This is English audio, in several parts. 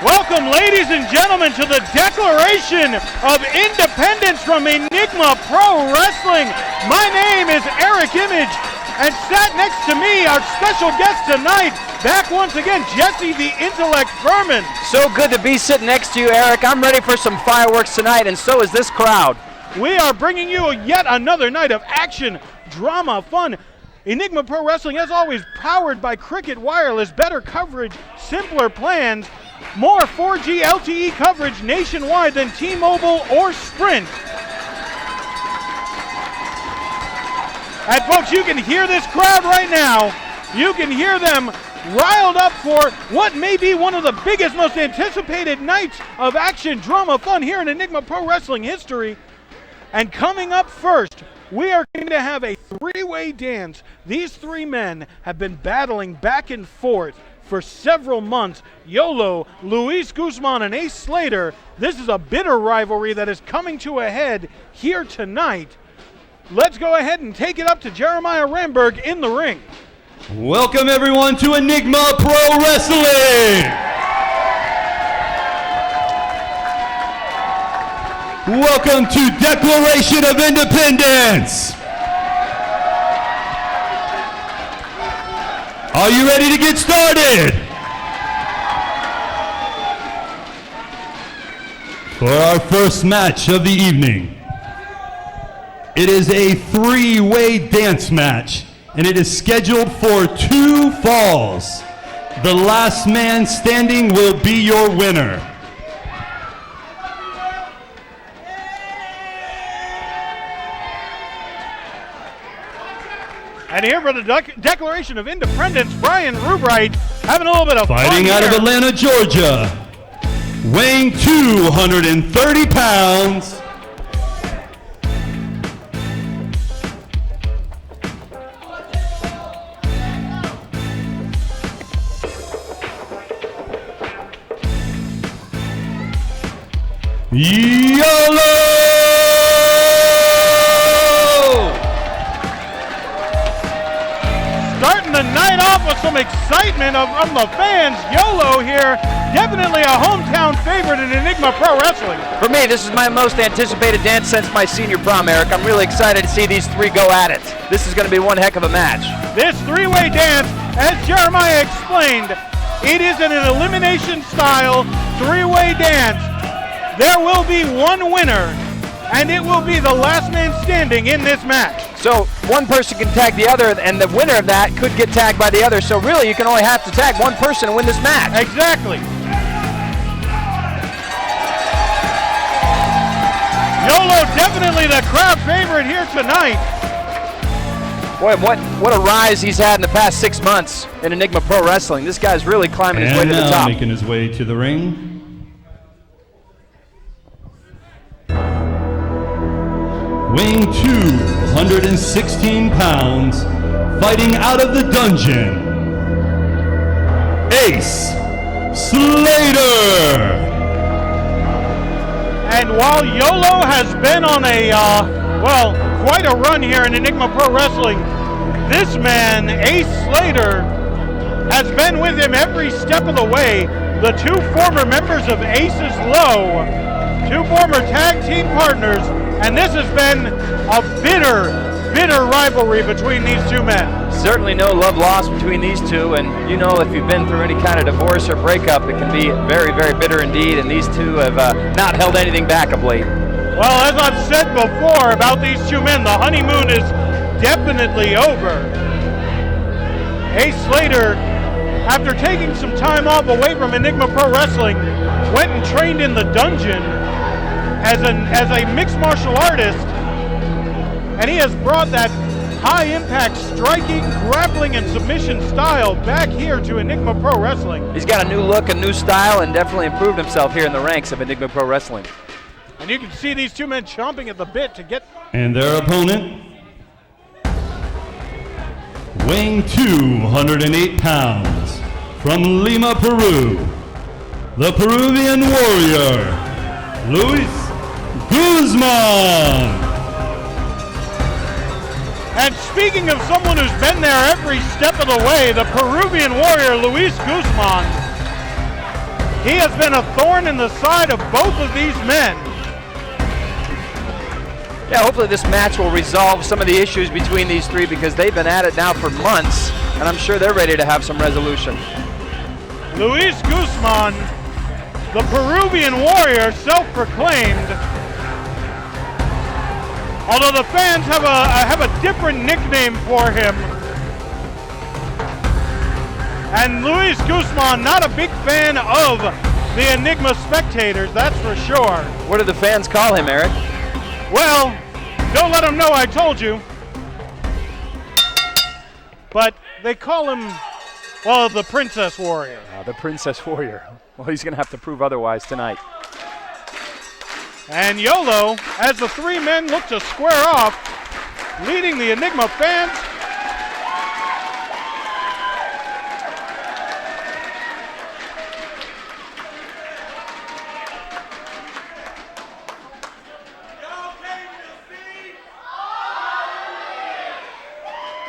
Welcome, ladies and gentlemen, to the Declaration of Independence from Enigma Pro Wrestling. My name is Eric Image, and sat next to me, our special guest tonight, back once again, Jesse the Intellect Furman. So good to be sitting next to you, Eric. I'm ready for some fireworks tonight, and so is this crowd. We are bringing you yet another night of action, drama, fun. Enigma Pro Wrestling, as always, powered by Cricket Wireless. Better coverage, simpler plans, more 4G LTE coverage nationwide than T-Mobile or Sprint. And folks, you can hear this crowd right now. You can hear them riled up for what may be one of the biggest, most anticipated nights of action, drama, fun here in Enigma Pro Wrestling history. And coming up first, we are going to have a three-way dance. These three men have been battling back and forth for several months. Yolo, Luis Guzman, and Ace Slater. This is a bitter rivalry that is coming to a head here tonight. Let's go ahead and take it up to Jeremiah Ramberg in the ring. Welcome everyone to Enigma Pro Wrestling. Welcome to Declaration of Independence. Are you ready to get started? For our first match of the evening, it is a three-way dance match, and it is scheduled for 2 falls. The last man standing will be your winner. And here for the Declaration of Independence, Brian Rubright having a little bit of fun Fighting out of Atlanta, Georgia, weighing 230 pounds, Yolo! Starting the night off with some excitement from the fans. Yolo here, definitely a hometown favorite in Enigma Pro Wrestling. For me, this is my most anticipated dance since my senior prom, Eric. I'm really excited to see these three go at it. This is going to be one heck of a match. This three-way dance, as Jeremiah explained, it is an elimination style three-way dance. There will be one winner, and it will be the last man standing in this match. So one person can tag the other, and the winner of that could get tagged by the other. So really, you can only have to tag one person to win this match. Exactly. Yolo definitely the crowd favorite here tonight. Boy, what a rise he's had in the past 6 months in Enigma Pro Wrestling. This guy's really climbing his way to the top. Making his way to the ring, weighing 216 pounds, fighting out of the dungeon, Ace Slater. And while Yolo has been on a, quite a run here in Enigma Pro Wrestling, this man, Ace Slater, has been with him every step of the way. The two former members of Ace's Low, two former tag team partners, and this has been a bitter rivalry between these two men. Certainly no love lost between these two, and you know if you've been through any kind of divorce or breakup, it can be very, very bitter indeed, and these two have not held anything back of late. Well, as I've said before about these two men, the honeymoon is definitely over. Ace Slater, after taking some time off away from Enigma Pro Wrestling, went and trained in the dungeon as a mixed martial artist, and he has brought that high-impact striking, grappling, and submission style back here to Enigma Pro Wrestling. He's got a new look, a new style, and definitely improved himself here in the ranks of Enigma Pro Wrestling. And you can see these two men chomping at the bit to get... And their opponent, weighing 208 pounds, from Lima, Peru, the Peruvian warrior, Luis Guzman. And speaking of someone who's been there every step of the way, the Peruvian warrior, Luis Guzman. He has been a thorn in the side of both of these men. Yeah, hopefully this match will resolve some of the issues between these three because they've been at it now for months, and I'm sure they're ready to have some resolution. Luis Guzman, the Peruvian warrior, self-proclaimed. Although the fans have a different nickname for him. And Luis Guzman, not a big fan of the Enigma spectators, that's for sure. What do the fans call him, Eric? Well, don't let them know I told you. But they call him, well, the Princess Warrior. The Princess Warrior. Well, he's going to have to prove otherwise tonight. And YOLO, as the three men look to square off, leading the Enigma fans.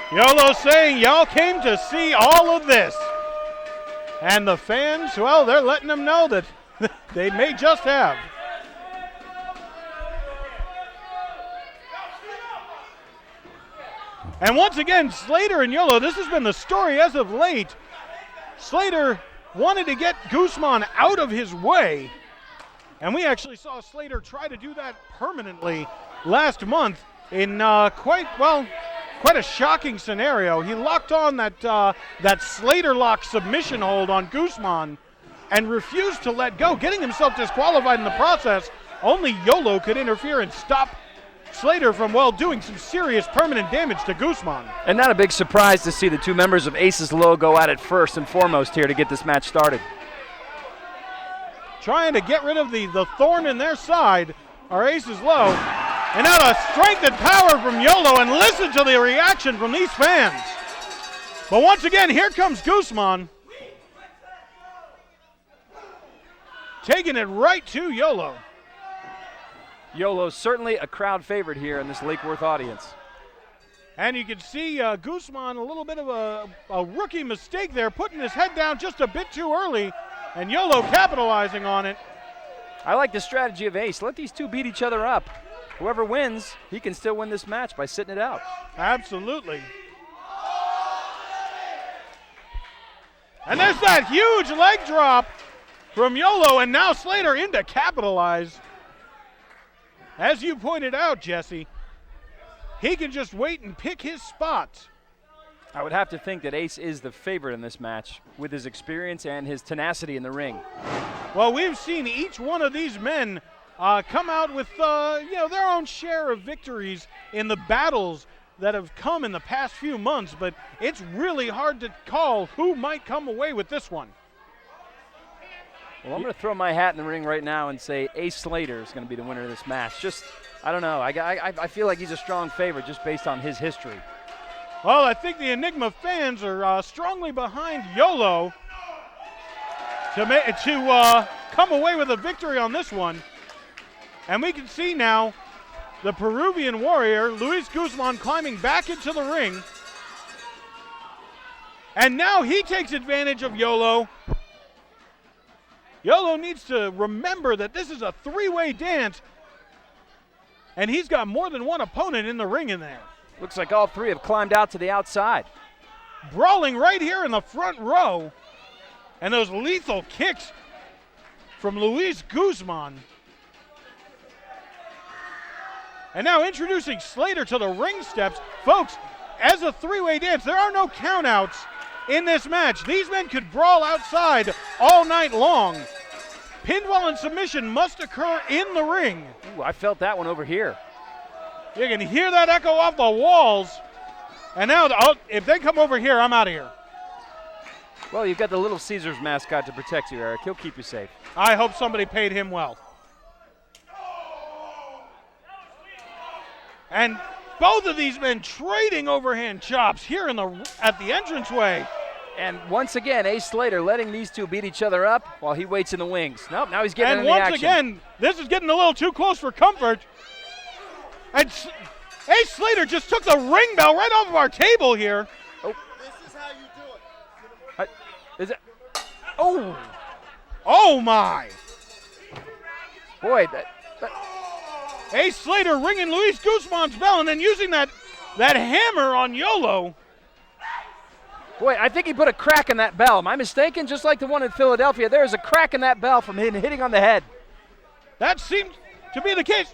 YOLO saying, y'all came to see all of this. And the fans, well, they're letting them know that they may just have. And once again, Slater and YOLO, this has been the story as of late. Slater wanted to get Guzman out of his way. And we actually saw Slater try to do that permanently last month in quite a shocking scenario. He locked on that Slater lock submission hold on Guzman and refused to let go, getting himself disqualified in the process. Only YOLO could interfere and stop Slater from, well, doing some serious permanent damage to Guzman. And not a big surprise to see the two members of Aces Low go at it first and foremost here to get this match started. Trying to get rid of the thorn in their side are Aces Low. And now the strength and power from YOLO, and listen to the reaction from these fans. But once again, here comes Guzman. Taking it right to YOLO. YOLO's certainly a crowd favorite here in this Lake Worth audience. And you can see Guzman, a little bit of a rookie mistake there, putting his head down just a bit too early, and YOLO capitalizing on it. I like the strategy of Ace. Let these two beat each other up. Whoever wins, he can still win this match by sitting it out. Absolutely. And there's that huge leg drop from YOLO, and now Slater in to capitalize. As you pointed out, Jesse, he can just wait and pick his spots. I would have to think that Ace is the favorite in this match with his experience and his tenacity in the ring. Well, we've seen each one of these men come out with their own share of victories in the battles that have come in the past few months, but it's really hard to call who might come away with this one. Well, I'm going to throw my hat in the ring right now and say Ace Slater is going to be the winner of this match. Just, I don't know. I feel like he's a strong favorite just based on his history. Well, I think the Enigma fans are strongly behind YOLO to come away with a victory on this one. And we can see now the Peruvian warrior, Luis Guzman, climbing back into the ring. And now he takes advantage of YOLO. YOLO needs to remember that this is a three-way dance, and he's got more than one opponent in the ring in there. Looks like all three have climbed out to the outside. Brawling right here in the front row. And those lethal kicks from Luis Guzman. And now introducing Slater to the ring steps. Folks, as a three-way dance, there are no countouts in this match. These men could brawl outside all night long. Pinfall and submission must occur in the ring. Ooh, I felt that one over here. You can hear that echo off the walls. And now, if they come over here, I'm out of here. Well, you've got the Little Caesars mascot to protect you, Eric. He'll keep you safe. I hope somebody paid him well. And both of these men trading overhand chops here at the entranceway. And once again, Ace Slater letting these two beat each other up while he waits in the wings. Nope, now he's getting in the action. And once again, this is getting a little too close for comfort. And Ace Slater just took the ring bell right off of our table here. Oh. This is how you do it. Is it? Oh. Oh, my. Boy, Ace Slater ringing Luis Guzman's bell and then using that hammer on Yolo. Boy, I think he put a crack in that bell. Am I mistaken? Just like the one in Philadelphia, there's a crack in that bell from hitting on the head. That seems to be the case.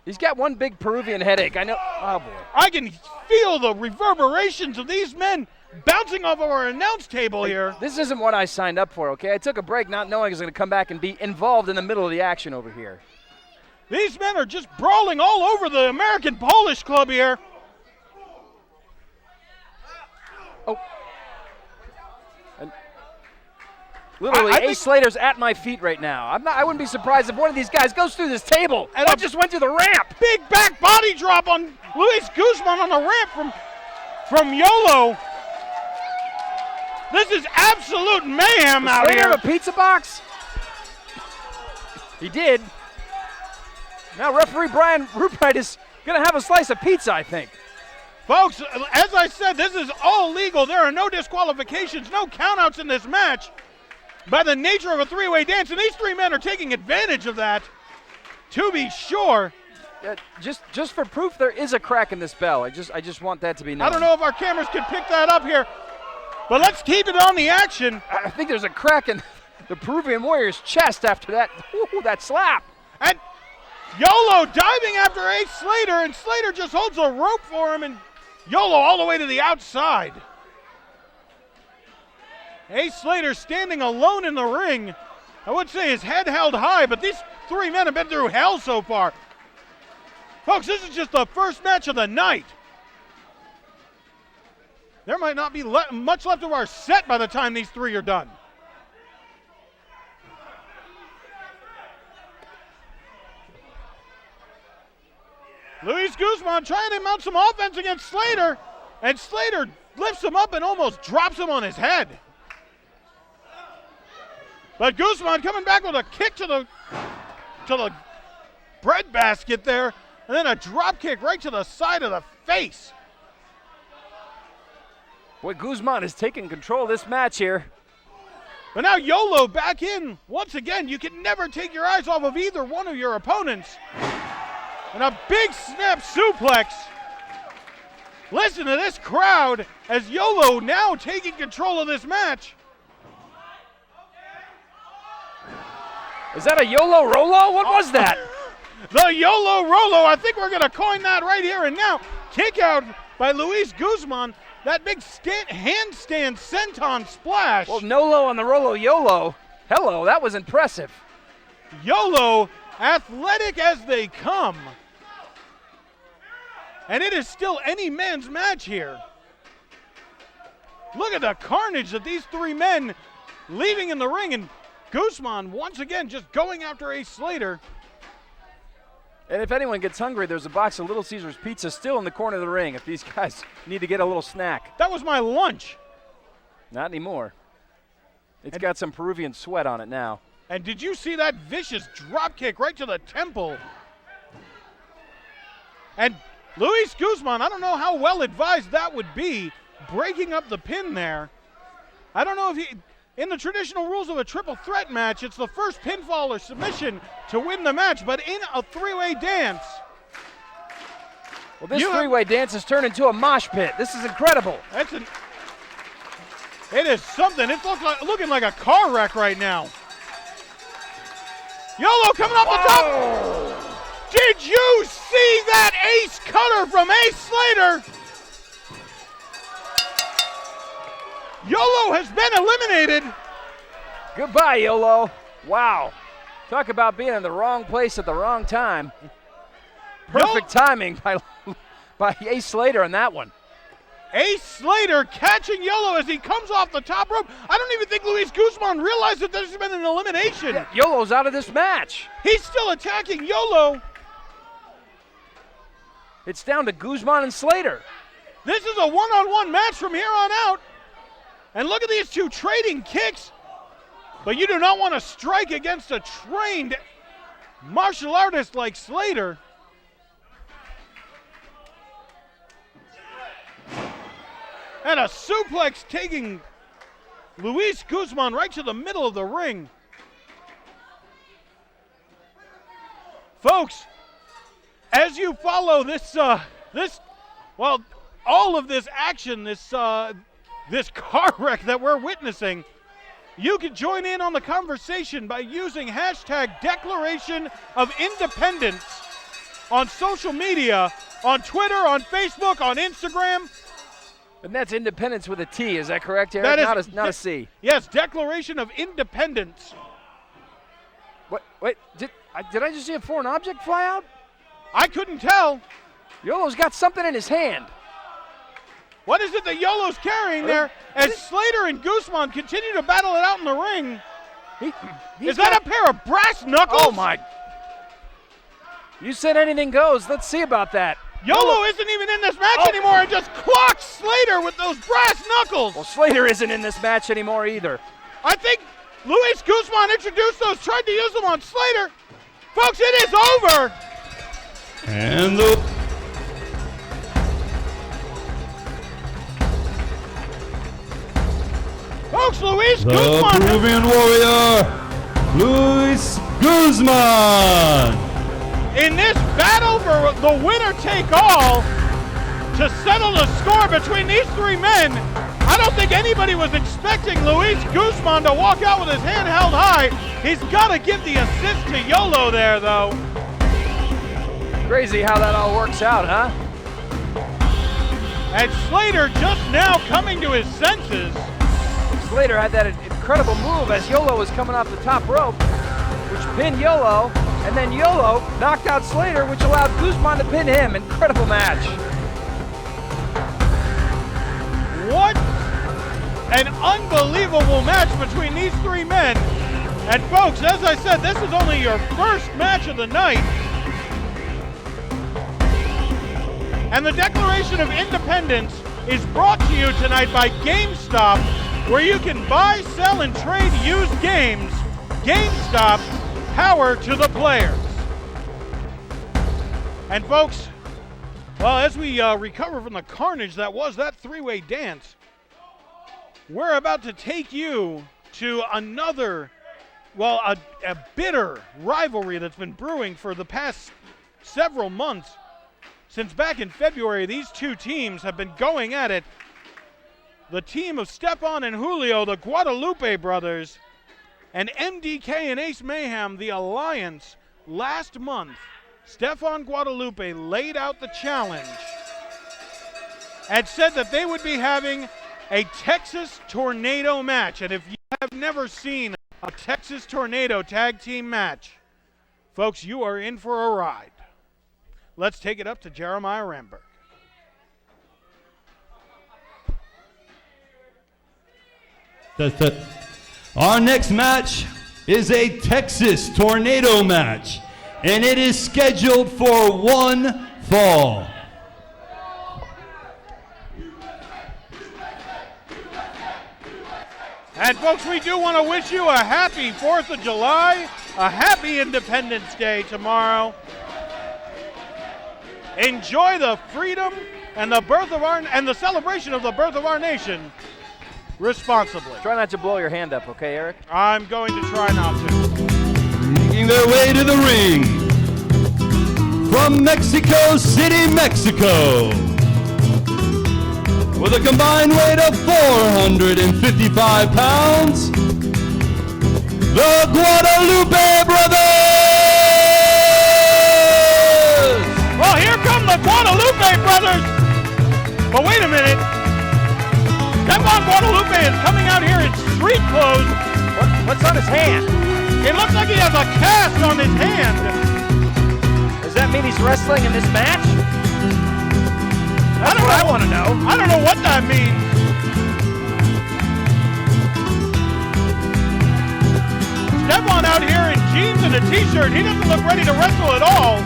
He's got one big Peruvian headache. I know. Oh, boy. I can feel the reverberations of these men bouncing off of our announce table here. This isn't what I signed up for, okay? I took a break not knowing I was going to come back and be involved in the middle of the action over here. These men are just brawling all over the American Polish Club here. Oh. Literally, Ace Slater's at my feet right now. I wouldn't be surprised if one of these guys goes through this table. And I just went through the ramp. Big back body drop on Luis Guzman on the ramp from Yolo. This is absolute mayhem out Slater here. have a pizza box? He did. Now referee Brian Rupright is going to have a slice of pizza, I think. Folks, as I said, this is all legal. There are no disqualifications, no countouts in this match. By the nature of a three-way dance, and these three men are taking advantage of that, to be sure. Just for proof, there is a crack in this bell. I just want that to be known. I don't know if our cameras can pick that up here, but let's keep it on the action. I think there's a crack in the Peruvian Warrior's chest after that. Ooh, that slap. And Yolo diving after Ace Slater, and Slater just holds a rope for him, and Yolo all the way to the outside. Ace Slater standing alone in the ring. I would say his head held high, but these three men have been through hell so far. Folks, this is just the first match of the night. There might not be much left of our set by the time these three are done. Luis Guzman trying to mount some offense against Slater, and Slater lifts him up and almost drops him on his head. But Guzman coming back with a kick to the breadbasket there, and then a drop kick right to the side of the face. Boy, Guzman is taking control of this match here. But now Yolo back in once again. You can never take your eyes off of either one of your opponents. And a big snap suplex. Listen to this crowd as Yolo now taking control of this match. Is that a Yolo Rolo? What was that? The Yolo Rolo. I think we're going to coin that right here and now. Kick out by Luis Guzman. That big handstand senton splash. Well, Nolo on the Rolo Yolo. Hello, that was impressive. Yolo, athletic as they come. And it is still any man's match here. Look at the carnage that these three men leaving in the ring, and Guzman once again just going after Ace Slater. And if anyone gets hungry, there's a box of Little Caesars pizza still in the corner of the ring if these guys need to get a little snack. That was my lunch. Not anymore. It's got some Peruvian sweat on it now. And did you see that vicious drop kick right to the temple? And Luis Guzman, I don't know how well advised that would be, breaking up the pin there. I don't know if he, in the traditional rules of a triple threat match, it's the first pinfall or submission to win the match, but in a three-way dance. Well, this three-way dance has turned into a mosh pit. This is incredible. It is something. It's looking like a car wreck right now. Yolo coming off the top. Did you see that ace cutter from Ace Slater? Yolo has been eliminated. Goodbye, Yolo. Wow. Talk about being in the wrong place at the wrong time. Perfect timing by Ace Slater on that one. Ace Slater catching Yolo as he comes off the top rope. I don't even think Luis Guzman realized that there's been an elimination. Yeah, Yolo's out of this match. He's still attacking Yolo. It's down to Guzman and Slater. This is a one-on-one match from here on out. And look at these two trading kicks. But you do not want to strike against a trained martial artist like Slater. And a suplex taking Luis Guzman right to the middle of the ring. Folks, as you follow this, all of this action, this car wreck that we're witnessing, you can join in on the conversation by using hashtag Declaration of Independence on social media, on Twitter, on Facebook, on Instagram. And that's independence with a T, is that correct, Eric? That is not a C. Yes, Declaration of Independence. What? Wait, did I just see a foreign object fly out? I couldn't tell. Yolo's got something in his hand. What is it that Yolo's carrying there as Slater and Guzman continue to battle it out in the ring? Is that a pair of brass knuckles? Oh, my. You said anything goes. Let's see about that. Yolo isn't even in this match anymore and just clocks Slater with those brass knuckles. Well, Slater isn't in this match anymore either. I think Luis Guzman introduced those, tried to use them on Slater. Folks, it is over. And the folks, Luis Guzman. The Peruvian warrior, Luis Guzman. In this battle for the winner-take-all to settle the score between these three men, I don't think anybody was expecting Luis Guzman to walk out with his hand held high. He's got to give the assist to Yolo there, though. Crazy how that all works out, huh? And Slater just now coming to his senses. Slater had that incredible move as Yolo was coming off the top rope, which pinned Yolo, and then Yolo knocked out Slater, which allowed Guzman to pin him. Incredible match. What an unbelievable match between these three men. And folks, as I said, this is only your first match of the night. And the Declaration of Independence is brought to you tonight by GameStop, where you can buy, sell, and trade used games. GameStop, power to the players. And folks, well, as we recover from the carnage that was that three-way dance, we're about to take you to another, well, a bitter rivalry that's been brewing for the past several months. Since back in February, these two teams have been going at it. The team of Stepan and Julio, the Guadalupe brothers, and MDK and Ace Mayhem, the Alliance. Last month, Stepan Guadalupe laid out the challenge and said that they would be having a Texas Tornado match. And if you have never seen a Texas Tornado tag team match, folks, you are in for a ride. Let's take it up to Jeremiah Ramberg. Our next match is a Texas Tornado match, and it is scheduled for one fall. And folks, we do want to wish you a happy 4th of July, a happy Independence Day tomorrow. Enjoy the freedom and the birth of the celebration of the birth of our nation responsibly. Try not to blow your hand up, okay, Eric? I'm going to try not to. Making their way to the ring from Mexico City, Mexico, with a combined weight of 455 pounds, the Guadalupe brothers! Well, here come the Guadalupe brothers! But wait a minute. Stepan Guadalupe is coming out here in street clothes. What's on his hand? It looks like he has a cast on his hand. Does that mean he's wrestling in this match? That's what I want to know. I don't know what that means. Stepan out here in jeans and a t-shirt. He doesn't look ready to wrestle at all.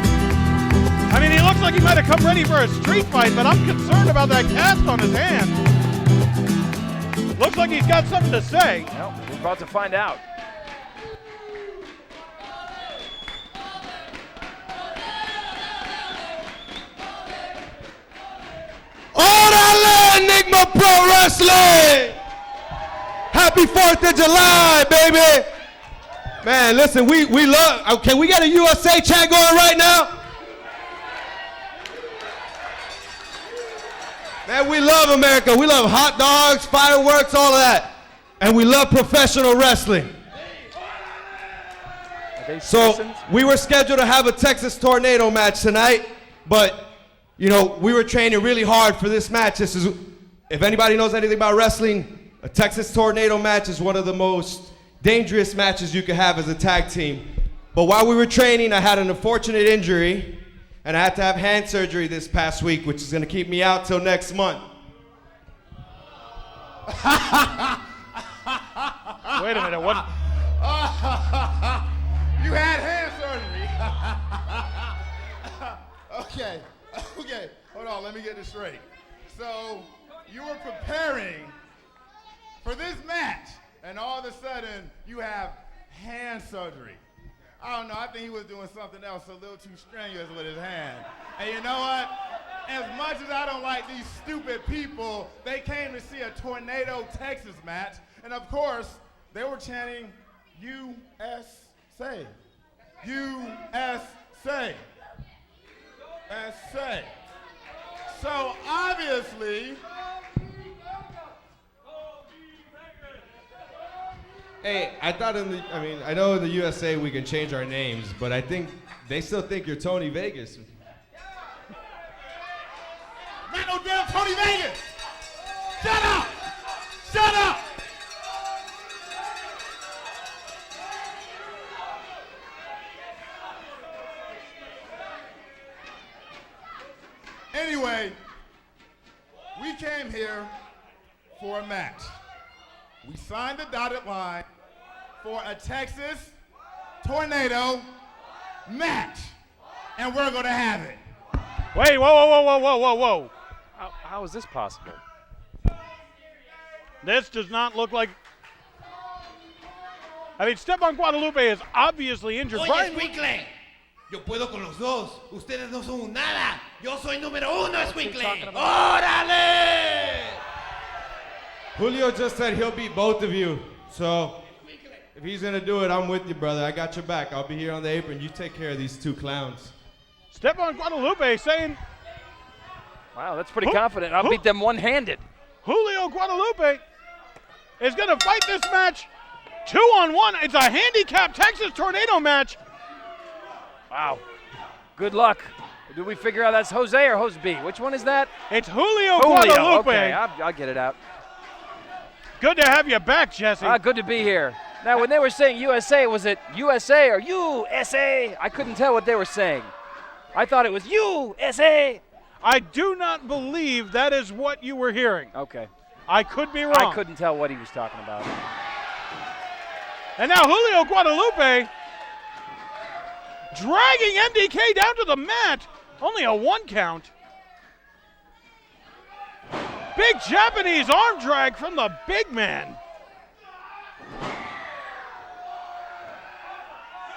I mean, he looks like he might have come ready for a street fight, but I'm concerned about that cast on his hand. Looks like he's got something to say. Well, we're about to find out. Orale, Enigma Pro Wrestling! Happy 4th of July, baby! Man, listen, we love, can we get a USA chant going right now? Man, we love America. We love hot dogs, fireworks, all of that. And we love professional wrestling. So we were scheduled to have a Texas Tornado match tonight, but you know, we were training really hard for this match. This is, if anybody knows anything about wrestling, a Texas Tornado match is one of the most dangerous matches you could have as a tag team. But while we were training, I had an unfortunate injury, and I had to have hand surgery this past week, which is gonna keep me out till next month. Wait a minute, what? You had hand surgery. Okay, hold on, let me get this straight. So, you were preparing for this match, and all of a sudden, you have hand surgery. I don't know, I think he was doing something else a little too strenuous with his hand. And you know what? As much as I don't like these stupid people, they came to see a Tornado Texas match, and of course, they were chanting, USA, USA, USA. So obviously, Hey, I know in the USA we can change our names, but I think they still think you're Tony Vegas. not no damn Tony Vegas. Shut up! Shut up! Anyway, we came here for a match. We signed the dotted line for a Texas Tornado match, and we're gonna have it. Wait, whoa. How is this possible? This does not look like... I mean, Stephon Guadalupe is obviously injured. Oye, Brian, Squinkle, yo puedo con los dos. Ustedes no son un nada. Yo soy número uno, Squinkle. ¡Órale! Julio just said he'll beat both of you, so if he's gonna do it, I'm with you, brother. I got your back. I'll be here on the apron. You take care of these two clowns. Stephon Guadalupe saying... Wow, that's pretty confident. I'll beat them one-handed. Julio Guadalupe is going to fight this match 2-on-1. It's a handicap Texas Tornado match. Wow. Good luck. Did we figure out that's Jose or Jose B? Which one is that? It's Julio Guadalupe. Okay, I'll get it out. Good to have you back, Jesse. Good to be here. Now, when they were saying USA, was it USA or USA? I couldn't tell what they were saying. I thought it was USA. I do not believe that is what you were hearing. Okay. I could be wrong. I couldn't tell what he was talking about. And now Julio Guadalupe dragging MDK down to the mat. Only a 1 count. Big Japanese arm drag from the big man.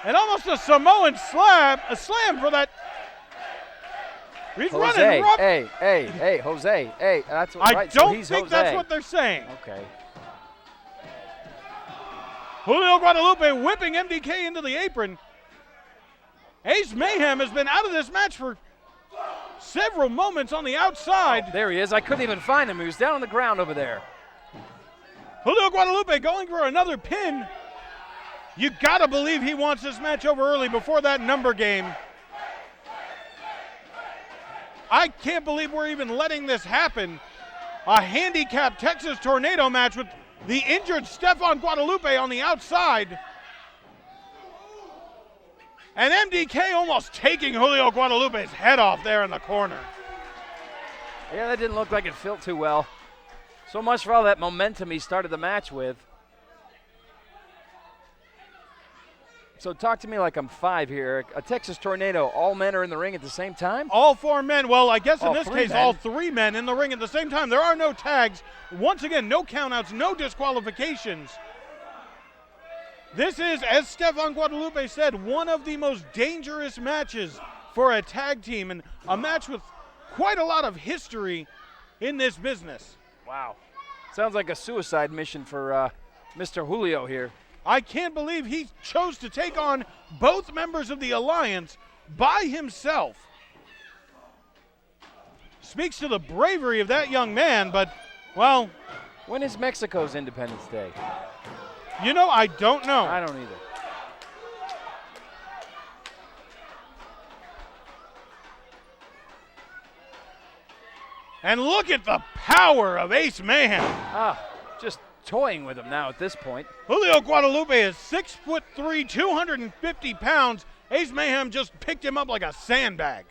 And almost a Samoan slam for that. He's Jose, running rough. hey, Jose, hey, that's what, I right, don't so he's think Jose. that's what they're saying. Okay. Julio Guadalupe whipping MDK into the apron. Ace Mayhem has been out of this match for several moments on the outside. Oh, there he is. I couldn't even find him. He was down on the ground over there. Julio Guadalupe going for another pin. You gotta believe he wants this match over early before that number game. I can't believe we're even letting this happen. A handicap Texas Tornado match with the injured Stephon Guadalupe on the outside. And MDK almost taking Julio Guadalupe's head off there in the corner. Yeah, that didn't look like it felt too well. So much for all that momentum he started the match with. So talk to me like I'm 5 here. A Texas Tornado, all men are in the ring at the same time? All 4 men. Well, I guess in All this 3 case, men. all 3 men in the ring at the same time. There are no tags. Once again, no countouts, no disqualifications. This is, as Stephon Guadalupe said, one of the most dangerous matches for a tag team, and a match with quite a lot of history in this business. Wow. Sounds like a suicide mission for Mr. Julio here. I can't believe he chose to take on both members of the Alliance by himself. Speaks to the bravery of that young man, but, well. When is Mexico's Independence Day? You know, I don't know. I don't either. And look at the power of Ace Mayhem. Just toying with him now at this point. Julio Guadalupe is 6'3", 250 pounds. Ace Mayhem just picked him up like a sandbag.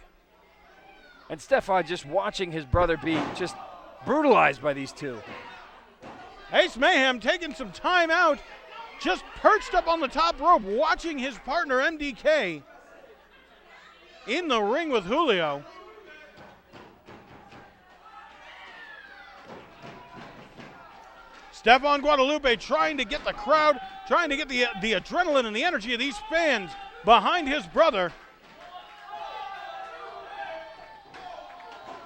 And Stefan just watching his brother be just brutalized by these two. Ace Mayhem taking some time out, just perched up on the top rope, watching his partner MDK in the ring with Julio. Stefan Guadalupe trying to get the crowd, trying to get the adrenaline and the energy of these fans behind his brother.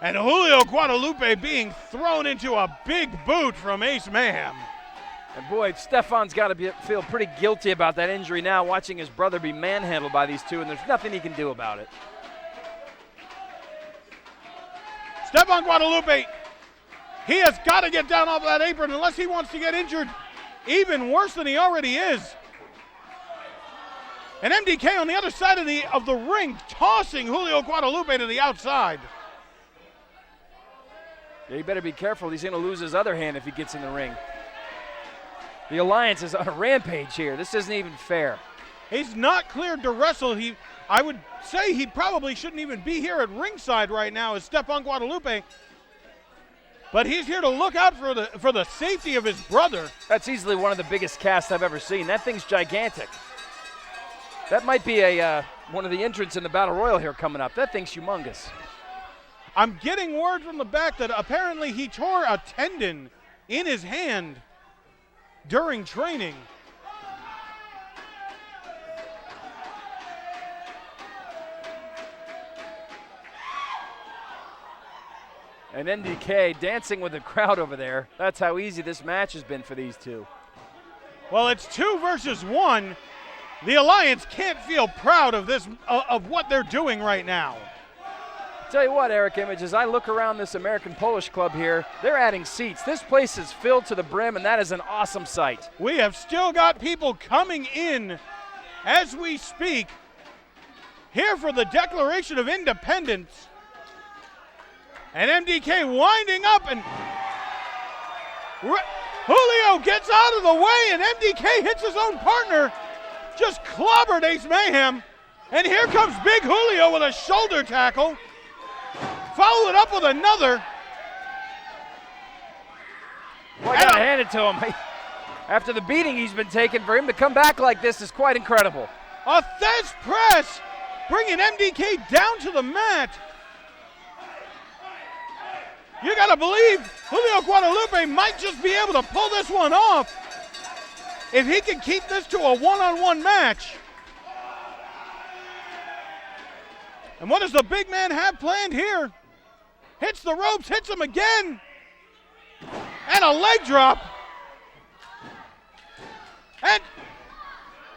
And Julio Guadalupe being thrown into a big boot from Ace Mayhem. And boy, Stefan's got to feel pretty guilty about that injury now, watching his brother be manhandled by these two, and there's nothing he can do about it. Stefan Guadalupe, he has got to get down off that apron unless he wants to get injured even worse than he already is. And MDK on the other side of the ring, tossing Julio Guadalupe to the outside. Yeah, you better be careful. He's going to lose his other hand if he gets in the ring. The Alliance is on a rampage here. This isn't even fair. He's not cleared to wrestle. I would say he probably shouldn't even be here at ringside right now as Stefan Guadalupe. But he's here to look out for the safety of his brother. That's easily one of the biggest casts I've ever seen. That thing's gigantic. That might be one of the entrants in the Battle Royal here coming up. That thing's humongous. I'm getting word from the back that apparently he tore a tendon in his hand during training. And MDK dancing with the crowd over there. That's how easy this match has been for these two. Well, it's 2 versus 1. The Alliance can't feel proud of this, of what they're doing right now. Tell you what, Eric Image, as I look around this American Polish Club here, they're adding seats. This place is filled to the brim, and that is an awesome sight. We have still got people coming in as we speak, here for the Declaration of Independence. And MDK winding up, and Julio gets out of the way, and MDK hits his own partner. Just clobbered Ace Mayhem. And here comes Big Julio with a shoulder tackle. Follow it up with another. Boy, I gotta hand it to him. After the beating he's been taking, for him to come back like this is quite incredible. A Thez press, bringing MDK down to the mat. You gotta believe Julio Guadalupe might just be able to pull this one off if he can keep this to a one-on-one match. And what does the big man have planned here? Hits the ropes, hits him again. And a leg drop. And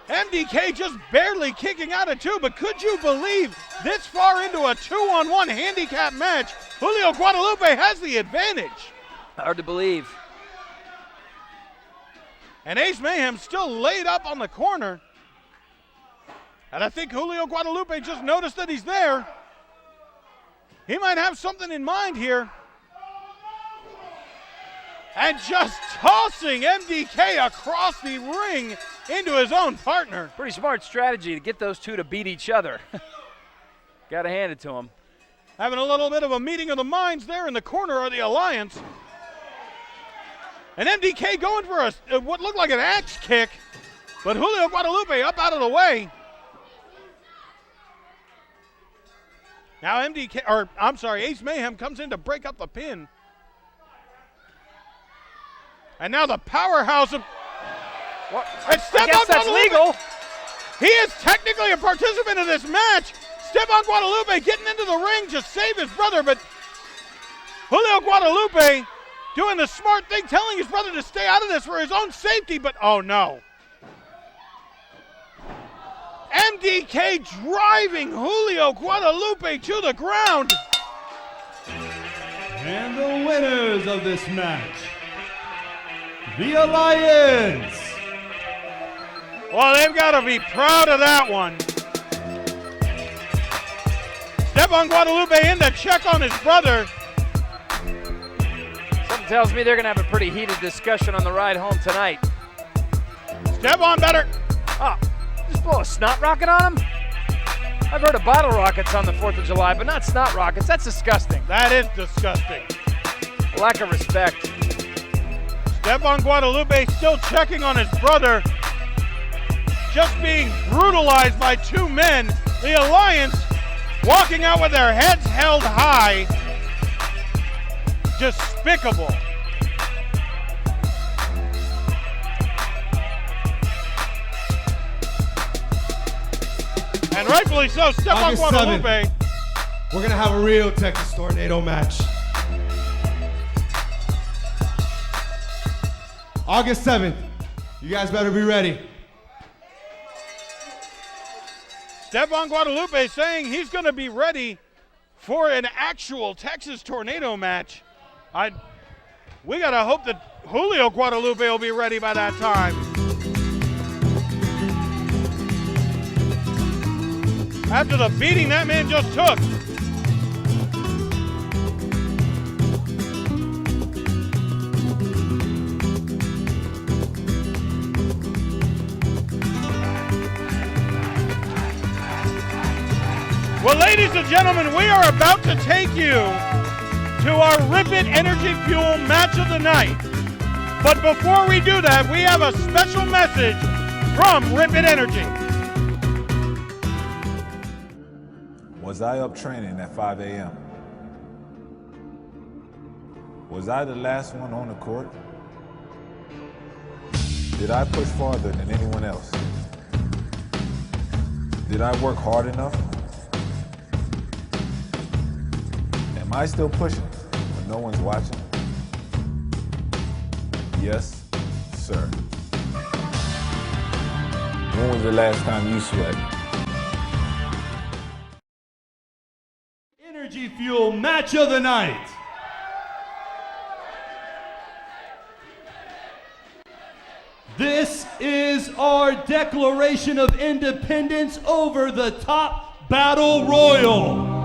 MDK just barely kicking out of 2, but could you believe this far into a 2-on-1 handicap match, Julio Guadalupe has the advantage? Hard to believe. And Ace Mayhem still laid up on the corner. And I think Julio Guadalupe just noticed that he's there. He might have something in mind here. And just tossing MDK across the ring into his own partner. Pretty smart strategy to get those two to beat each other. Gotta hand it to him. Having a little bit of a meeting of the minds there in the corner of the Alliance. And MDK going for what looked like an axe kick, but Julio Guadalupe up out of the way. Now Ace Mayhem comes in to break up the pin. And now the powerhouse of... What? I guess that's legal. He is technically a participant in this match. Stefan Guadalupe getting into the ring to save his brother, but Julio Guadalupe doing the smart thing, telling his brother to stay out of this for his own safety, but oh no. MDK driving Julio Guadalupe to the ground. And the winners of this match, the Alliance. Well, they've got to be proud of that one. Stephon Guadalupe in to check on his brother. Something tells me they're going to have a pretty heated discussion on the ride home tonight. Stephon better. Oh, just blow a snot rocket on him? I've heard of bottle rockets on the 4th of July, but not snot rockets. That's disgusting. That is disgusting. Lack of respect. Stephon Guadalupe still checking on his brother. Just being brutalized by two men. The Alliance walking out with their heads held high. Despicable. And rightfully so, Stephon August Guadalupe. 7th, we're gonna have a real Texas Tornado match. August 7th, you guys better be ready. Stephon Guadalupe saying he's going to be ready for an actual Texas Tornado match. We got to hope that Julio Guadalupe will be ready by that time. After the beating that man just took. Well, ladies and gentlemen, we are about to take you to our Rip It Energy Fuel match of the night. But before we do that, we have a special message from Rip It Energy. Was I up training at 5 a.m.? Was I the last one on the court? Did I push farther than anyone else? Did I work hard enough? Am I still pushing when no one's watching? Yes, sir. When was the last time you sweat? Energy Fuel match of the night. This is our Declaration of Independence over the top battle royal.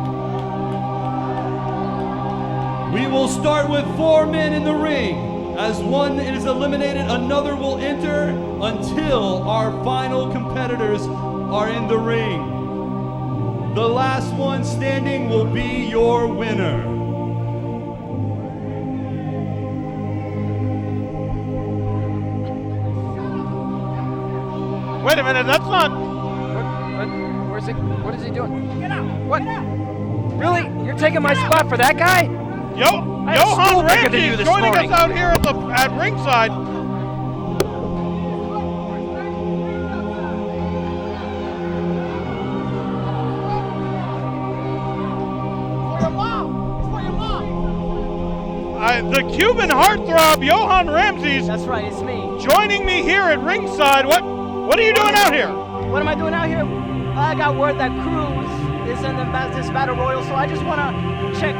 We will start with 4 men in the ring. As one is eliminated, another will enter until our final competitors are in the ring. The last one standing will be your winner. Wait a minute, that's not... Where's he? What is he doing? Get out! What? Really? You're taking my spot for that guy? Johan Ramsey is joining us out here at ringside. The Cuban heartthrob, Johan Ramsey. That's right, it's me. Joining me here at ringside. What are you doing out here? What am I doing out here? I got word that Cruz is in this battle royal, so I just want to check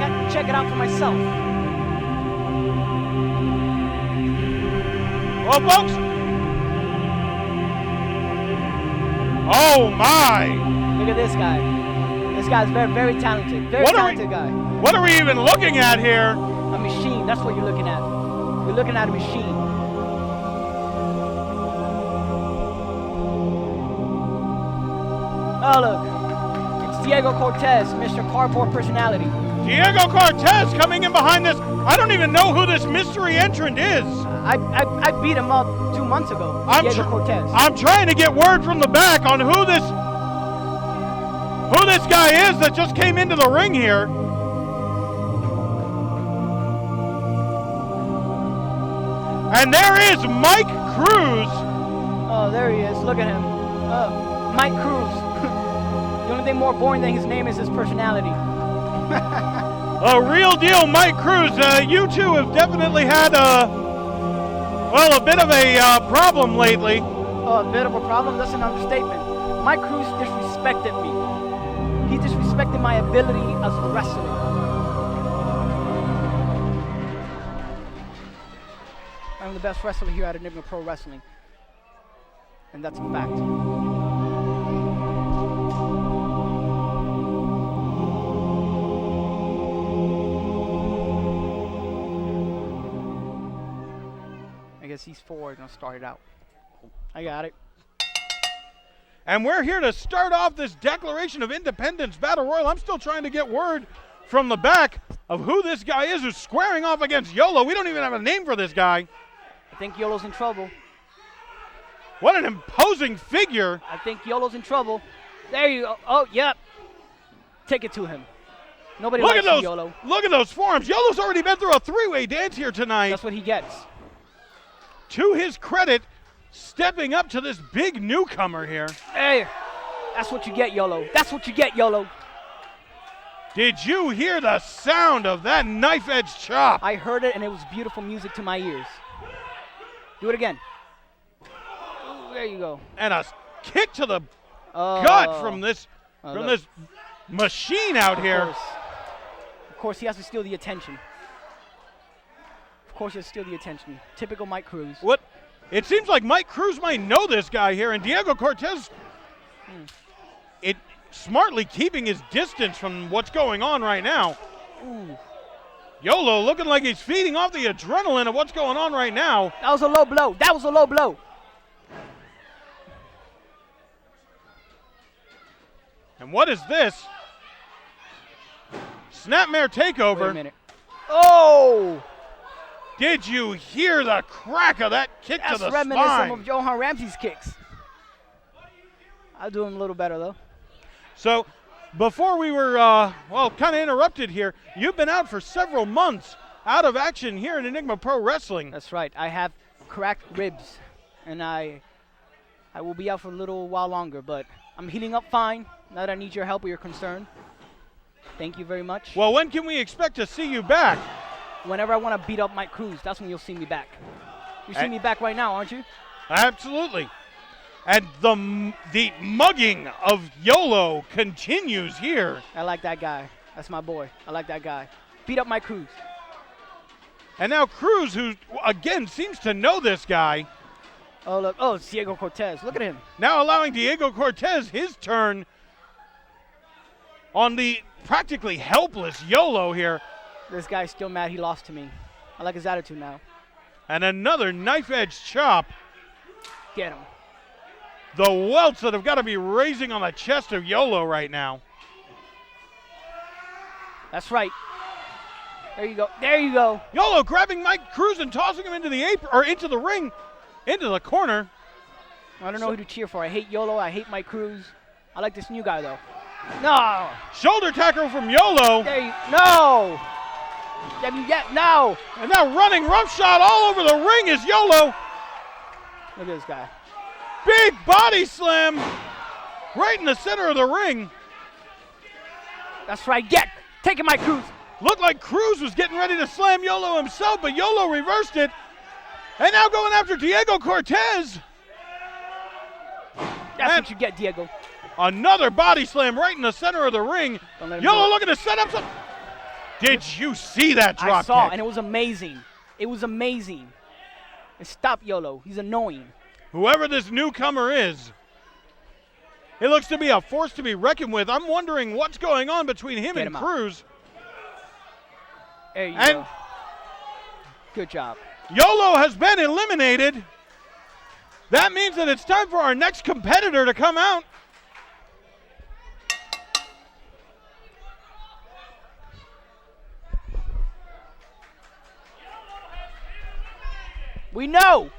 it out for myself. Well, folks. Oh my! Look at this guy. This guy's very, very talented. Very talented guy. What are we even looking at here? A machine. That's what you're looking at. You're looking at a machine. Oh look, it's Diego Cortez, Mr. Cardboard Personality. Diego Cortez coming in behind this. I don't even know who this mystery entrant is. I beat him up 2 months ago. Diego Cortez. I'm trying to get word from the back on who this guy is that just came into the ring here. And there is Mike Cruz. Oh, there he is. Look at him. Mike Cruz. The only thing more boring than his name is his personality. A real deal Mike Cruz. You two have definitely had a bit of a problem lately. Oh, a bit of a problem? That's an understatement. Mike Cruz disrespected me. He disrespected my ability as a wrestler. I'm the best wrestler here at Enigma Pro Wrestling. And that's a fact. I guess he's forward, gonna start it out. I got it. And we're here to start off this Declaration of Independence Battle Royal. I'm still trying to get word from the back of who this guy is who's squaring off against YOLO. We don't even have a name for this guy. I think YOLO's in trouble. What an imposing figure. I think YOLO's in trouble. There you go. Oh, yep. Take it to him. Nobody likes you, YOLO. Look at those forearms. YOLO's already been through a three-way dance here tonight. That's what he gets. To his credit, stepping up to this big newcomer here. Hey, that's what you get, YOLO. That's what you get, YOLO. Did you hear the sound of that knife-edge chop? I heard it, and it was beautiful music to my ears. Do it again. Ooh, there you go. And a kick to the gut from this machine out here. Of course, he has to steal the attention. Of course, he has to steal the attention. Typical Mike Cruz. What? It seems like Mike Cruz might know this guy here, and Diego Cortez smartly keeping his distance from what's going on right now. Ooh. YOLO looking like he's feeding off the adrenaline of what's going on right now. That was a low blow. That was a low blow. And what is this? Snapmare takeover. Wait a minute. Oh! Did you hear the crack of that kick to the spine? That's reminiscent of Johan Ramsey's kicks. I'll do him a little better, though. So, before we were, kind of interrupted here, you've been out for several months out of action here in Enigma Pro Wrestling. That's right. I have cracked ribs, and I will be out for a little while longer, but I'm healing up fine. Now that I need your help or your concern. Thank you very much. Well, when can we expect to see you back? Whenever I want to beat up Mike Cruz, that's when you'll see me back. You see me back right now, aren't you? Absolutely. And the mugging of YOLO continues here. I like that guy. That's my boy. I like that guy. Beat up Mike Cruz. And now Cruz, who, again, seems to know this guy. Oh, look. Oh, it's Diego Cortez. Look at him. Now allowing Diego Cortez his turn on the practically helpless YOLO here. This guy's still mad he lost to me. I like his attitude now. And another knife-edge chop. Get him. The welts that have got to be raising on the chest of YOLO right now. That's right. There you go. There you go. YOLO grabbing Mike Cruz and tossing him into the apron, or into the ring, into the corner. I don't know who to cheer for. I hate YOLO. I hate Mike Cruz. I like this new guy, though. No. Shoulder tackle from YOLO. No. No. And now running roughshod all over the ring is YOLO. Look at this guy. Big body slam right in the center of the ring. That's right. Take it, Mike Cruz. Looked like Cruz was getting ready to slam YOLO himself, but YOLO reversed it. And now going after Diego Cortez. That's what you get, Diego. Another body slam right in the center of the ring. YOLO looking to set up some. Did you see that drop I saw, kick? and it was amazing. It was amazing. And stop YOLO. He's annoying. Whoever this newcomer is, it looks to be a force to be reckoned with. I'm wondering what's going on between him and Cruz. There you go. Good job. YOLO has been eliminated. That means that it's time for our next competitor to come out. We know.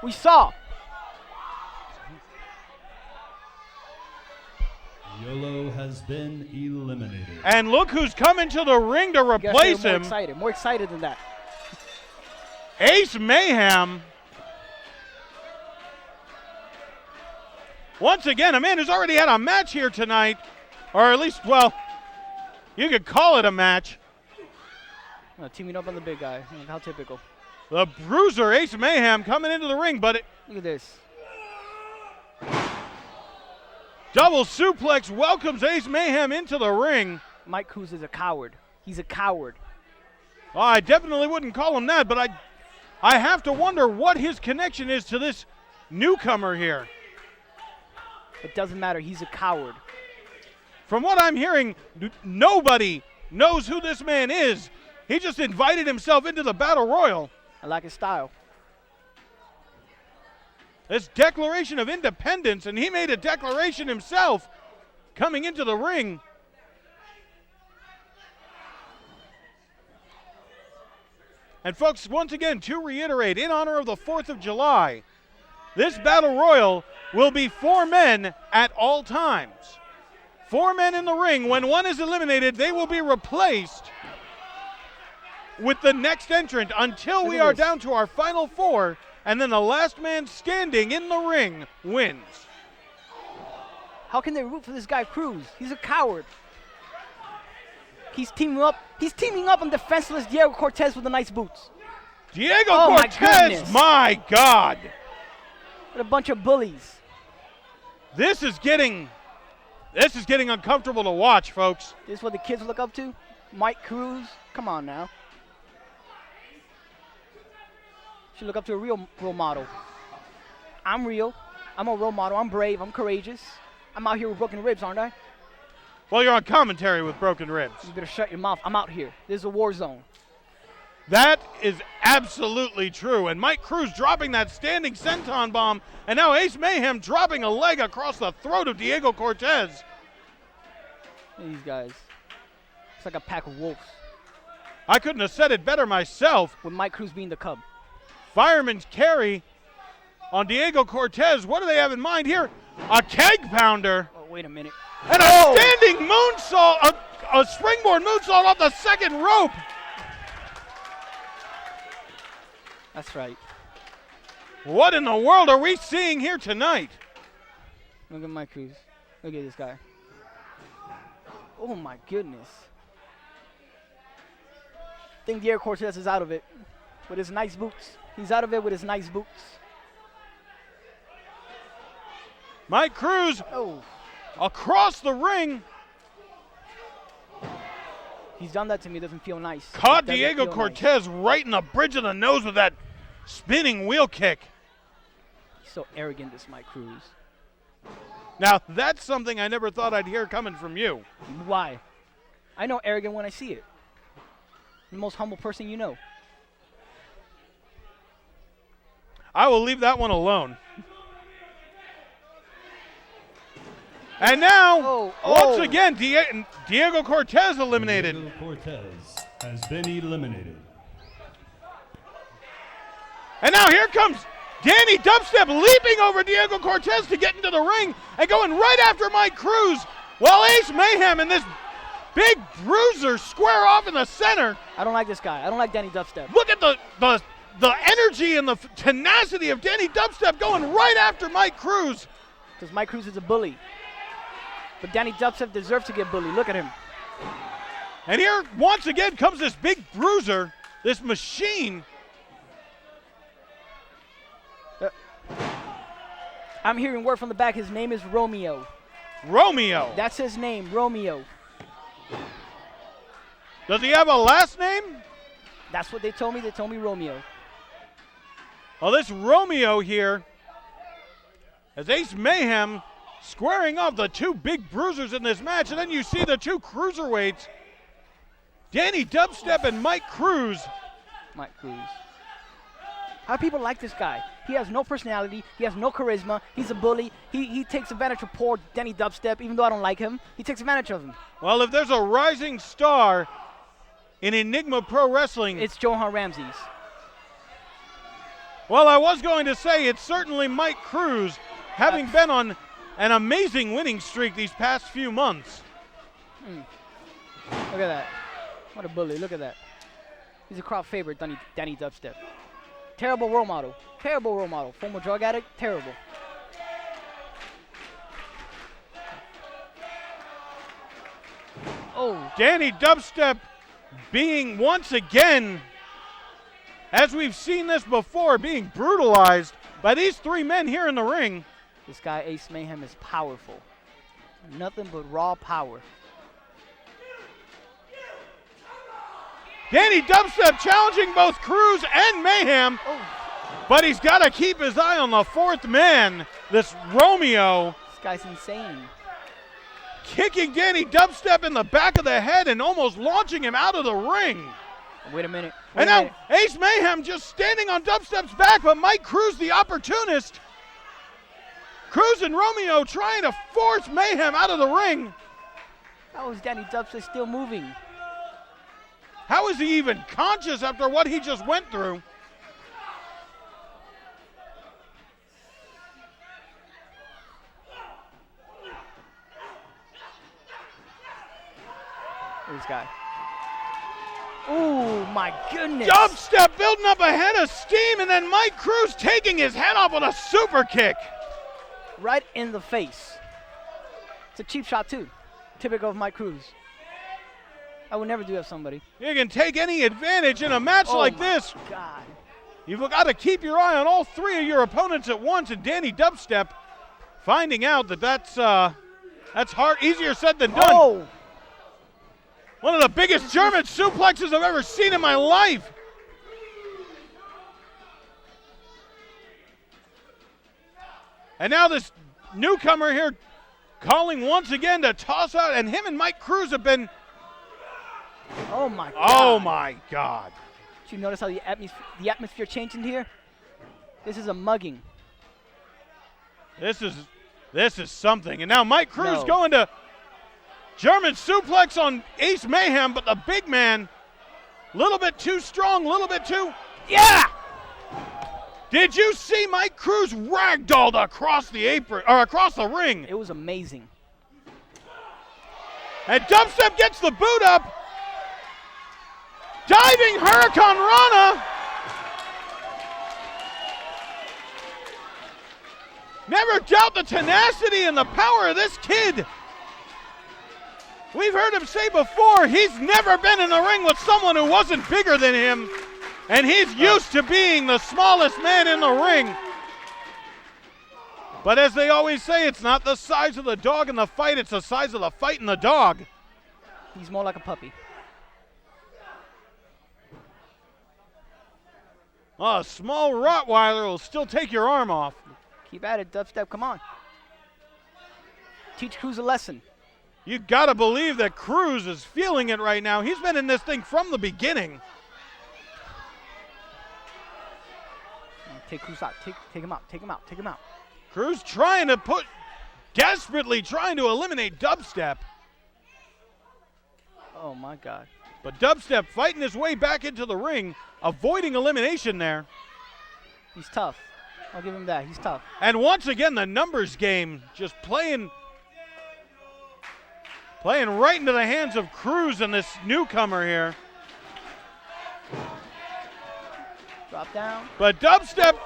We saw. YOLO has been eliminated. And look who's coming to the ring to replace him. More excited than that. Ace Mayhem. Once again, a man who's already had a match here tonight. Or at least, well, you could call it a match. Teaming up on the big guy. How typical. The bruiser, Ace Mayhem, coming into the ring, but look at this. Double suplex welcomes Ace Mayhem into the ring. Mike Cruz is a coward. He's a coward. Well, I definitely wouldn't call him that, but I have to wonder what his connection is to this newcomer here. It doesn't matter. He's a coward. From what I'm hearing, nobody knows who this man is. He just invited himself into the Battle Royal. I like his style. This Declaration of Independence, and he made a declaration himself coming into the ring. And folks, once again, to reiterate, in honor of the 4th of July, this Battle Royal will be 4 men at all times. 4 men in the ring. When one is eliminated, they will be replaced with the next entrant until we are down to our final 4, and then the last man standing in the ring wins. How can they root for this guy Cruz? He's a coward. He's teaming up on defenseless Diego Cortez with the nice boots. Diego Oh, my Cortez, goodness. my God. What a bunch of bullies. This is getting uncomfortable to watch, folks. This is what the kids look up to? Mike Cruz? Come on now. Should look up to a real role model. I'm real. I'm a role model. I'm brave. I'm courageous. I'm out here with broken ribs, aren't I? Well, you're on commentary with broken ribs. You better shut your mouth. I'm out here. This is a war zone. That is absolutely true. And Mike Cruz dropping that standing senton bomb, and now Ace Mayhem dropping a leg across the throat of Diego Cortez. These guys. It's like a pack of wolves. I couldn't have said it better myself. With Mike Cruz being the cub. Fireman's carry on Diego Cortez. What do they have in mind here? A keg pounder. Oh, wait a minute. And a standing moonsault, a springboard moonsault off the second rope. That's right. What in the world are we seeing here tonight? Look at Mike Cruz. Look at this guy. Oh, my goodness. I think Diego Cortez is out of it with his nice boots. He's out of it with his nice boots. Mike Cruz across the ring. He's done that to me. It doesn't feel nice. Caught Diego Cortez right in the bridge of the nose with that spinning wheel kick. He's so arrogant, this Mike Cruz. Now, that's something I never thought I'd hear coming from you. Why? I know arrogant when I see it. The most humble person you know. I will leave that one alone. And now, once again, Diego Cortez eliminated. Diego Cortez has been eliminated. And now here comes Danny Dubstep leaping over Diego Cortez to get into the ring and going right after Mike Cruz, while Ace Mayhem and this big bruiser square off in the center. I don't like this guy. I don't like Danny Dubstep. Look at the energy and the tenacity of Danny Dubstep going right after Mike Cruz. Because Mike Cruz is a bully. But Danny Dubstep deserves to get bullied. Look at him. And here, once again, comes this big bruiser, this machine. I'm hearing word from the back. His name is Romeo. Romeo. That's his name, Romeo. Does he have a last name? That's what they told me. They told me Romeo. Well, this Romeo here, as Ace Mayhem squaring off the two big bruisers in this match, and then you see the two cruiserweights, Danny Dubstep and Mike Cruz. Mike Cruz. How do people like this guy? He has no personality. He has no charisma. He's a bully. He takes advantage of poor Danny Dubstep, even though I don't like him. He takes advantage of him. Well, if there's a rising star in Enigma Pro Wrestling, it's Johan Ramses. Well, I was going to say it's certainly Mike Cruz, having been on an amazing winning streak these past few months. Look at that. What a bully. Look at that. He's a crowd favorite, Danny Dubstep. Terrible role model. Terrible role model. Former drug addict. Terrible. Oh. Danny Dubstep being once again, as we've seen this before, being brutalized by these three men here in the ring. This guy, Ace Mayhem, is powerful. Nothing but raw power. Danny Dubstep challenging both Cruz and Mayhem, but he's got to keep his eye on the fourth man, this Romeo. This guy's insane. Kicking Danny Dubstep in the back of the head and almost launching him out of the ring. Wait a minute. And now Ace Mayhem just standing on Dubstep's back, but Mike Cruz, the opportunist. Cruz and Romeo trying to force Mayhem out of the ring. How is Danny Dubstep still moving? How is he even conscious after what he just went through? This guy. Oh my goodness. Dubstep building up a head of steam, and then Mike Cruz taking his head off with a super kick. Right in the face. It's a cheap shot too. Typical of Mike Cruz. I would never do that to somebody. You can take any advantage in a match like this. God. You've got to keep your eye on all three of your opponents at once, and Danny Dubstep finding out that that's hard, easier said than done. Oh. One of the biggest German suplexes I've ever seen in my life. And now this newcomer here calling once again to toss out, and him and Mike Cruz have been. Oh my God. Oh my God. Did you notice how the atmosphere changed in here? This is a mugging. This is something. And now Mike Cruz going to German suplex on Ace Mayhem, but the big man, a little bit too strong, a little bit too. Yeah! Did you see Mike Cruz ragdolled across the apron, or across the ring? It was amazing. And Dubstep gets the boot up. Diving Hurricane Rana. Never doubt the tenacity and the power of this kid. We've heard him say before, he's never been in the ring with someone who wasn't bigger than him, and he's used to being the smallest man in the ring. But as they always say, it's not the size of the dog in the fight, it's the size of the fight in the dog. He's more like a puppy. A small Rottweiler will still take your arm off. Keep at it, Dubstep, come on. Teach Cruz a lesson. You gotta believe that Cruz is feeling it right now. He's been in this thing from the beginning. Take Cruz out, take him out, take him out, take him out. Cruz desperately trying to eliminate Dubstep. Oh my God. But Dubstep fighting his way back into the ring, avoiding elimination there. He's tough. I'll give him that. He's tough. And once again, the numbers game just playing right into the hands of Cruz and this newcomer here. Drop down. But Dubstep.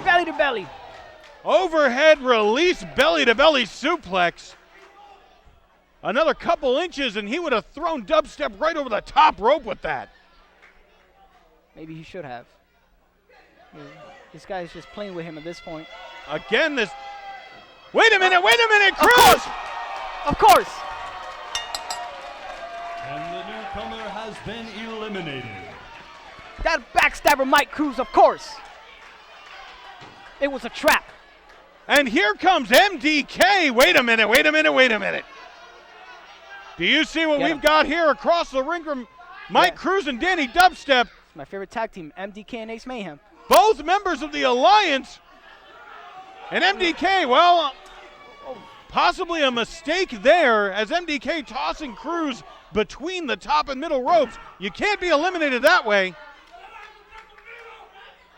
Belly to belly. Overhead release, belly to belly suplex. Another couple inches and he would have thrown Dubstep right over the top rope with that. Maybe he should have. This guy's just playing with him at this point. Again, this. Wait a minute, Cruz! Of course! And the newcomer has been eliminated. That backstabber Mike Cruz, of course. It was a trap. And here comes MDK. Wait a minute. Do you see what we've got here across the ring from Mike Cruz and Danny Dubstep? It's my favorite tag team, MDK and Ace Mayhem. Both members of the Alliance. And MDK, well, possibly a mistake there as MDK tossing Cruz between the top and middle ropes. You can't be eliminated that way.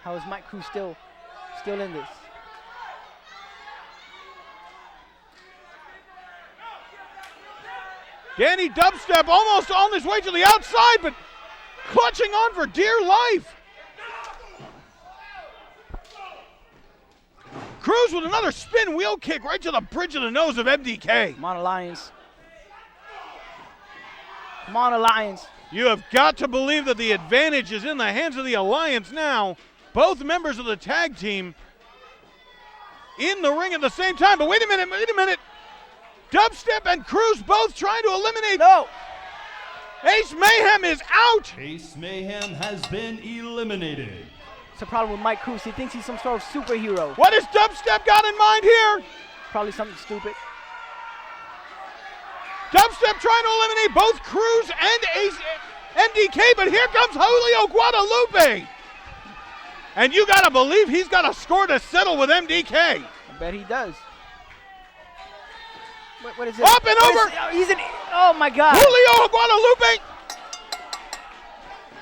How is Mike Cruz still in this? Danny Dubstep almost on his way to the outside, but clutching on for dear life. Cruz with another spin wheel kick right to the bridge of the nose of MDK. Come on, Alliance. Come on, Alliance. You have got to believe that the advantage is in the hands of the Alliance now. Both members of the tag team in the ring at the same time. But wait a minute. Dubstep and Cruz both trying to eliminate. No. Ace Mayhem is out. Ace Mayhem has been eliminated. It's a problem with Mike Cruz. He thinks he's some sort of superhero. What has Dubstep got in mind here? Probably something stupid. Dubstep trying to eliminate both Cruz and Ace MDK, but here comes Julio Guadalupe. And you gotta believe he's got a score to settle with MDK. I bet he does. What is it? Up and What over. is it? He's in. Oh my God. Julio Guadalupe.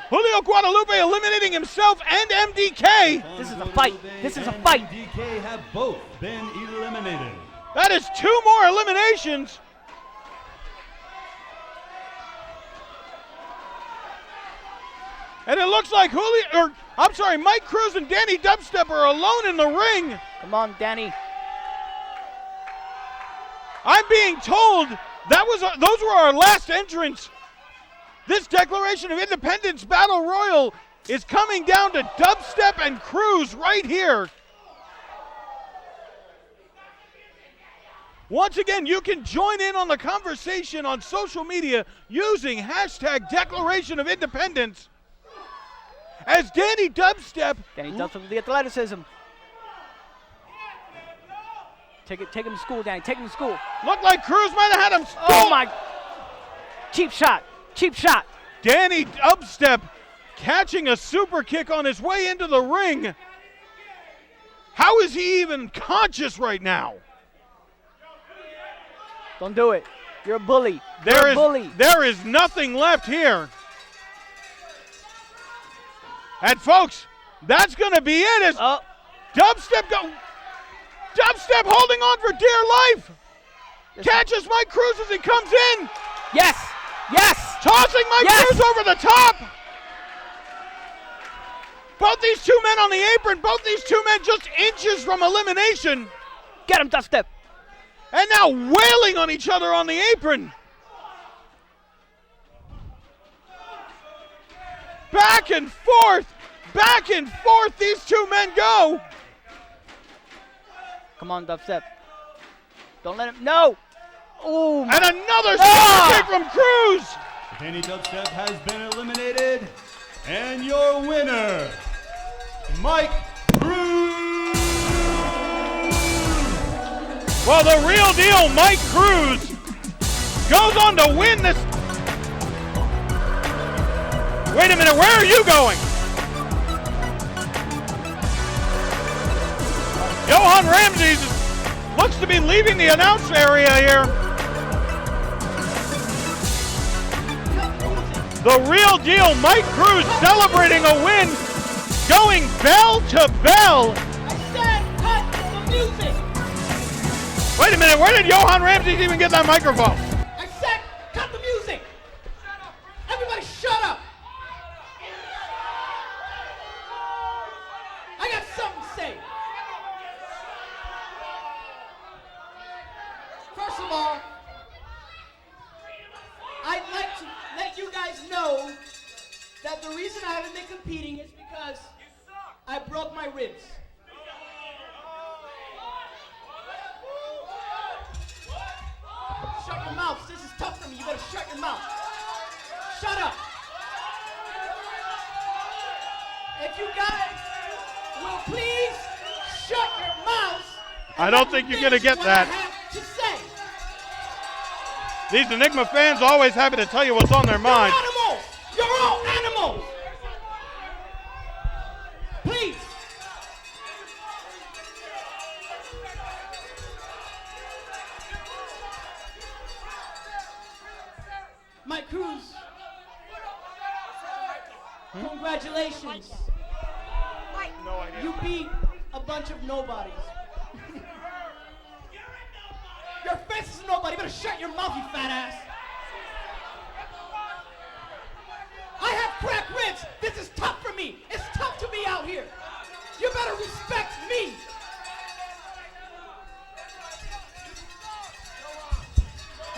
Julio Guadalupe eliminating himself and MDK. This is a fight. This is a fight. MDK have both been eliminated. That is 2 more eliminations. And it looks like Mike Cruz and Danny Dubstep are alone in the ring. Come on, Danny. I'm being told those were our last entrants. This Declaration of Independence Battle Royal is coming down to Dubstep and Cruz right here. Once again, you can join in on the conversation on social media using hashtag Declaration of Independence. As Danny Dubstep with the athleticism. Take him to school, Danny. Take him to school. Looked like Cruz might have had him. Oh my! Cheap shot. Cheap shot. Danny Dubstep catching a super kick on his way into the ring. How is he even conscious right now? Don't do it. You're a bully. You're a bully. There is nothing left here. And folks, that's going to be it. As Dubstep holding on for dear life. Catches Mike Cruz as he comes in. Yes. Yes. Tossing Mike Cruz over the top. Both these 2 men on the apron. Both these 2 men just inches from elimination. Get him, Dubstep. And now wailing on each other on the apron. Back and forth these 2 men go. Come on, Dubstep. Don't let him. No. Oh. And another super kick from Cruz. Danny Dubstep has been eliminated. And your winner, Mike Cruz. Well, the real deal, Mike Cruz, goes on to win this. Wait a minute, where are you going? Johan Ramsey looks to be leaving the announce area here. The real deal, Mike Cruz celebrating a win, going bell to bell. I said cut the music. Wait a minute, where did Johan Ramsey even get that microphone? I said cut the music. Shut up. Everybody shut up. I got something to say. First of all, I'd like to let you guys know that the reason I haven't been competing is because I broke my ribs. Shut your mouths. This is tough for me. You better shut your mouth. Shut up. If you guys will please shut your mouths. I don't think you're going to get that. To say. These Enigma fans always happy to tell you what's on their mind. You're animals. You're all animals. Please. Mike Cruz. Congratulations. No idea. You beat a bunch of nobodies. Your face is a nobody. You better shut your mouth, you fat ass. I have cracked ribs. This is tough for me. It's tough to be out here. You better respect me.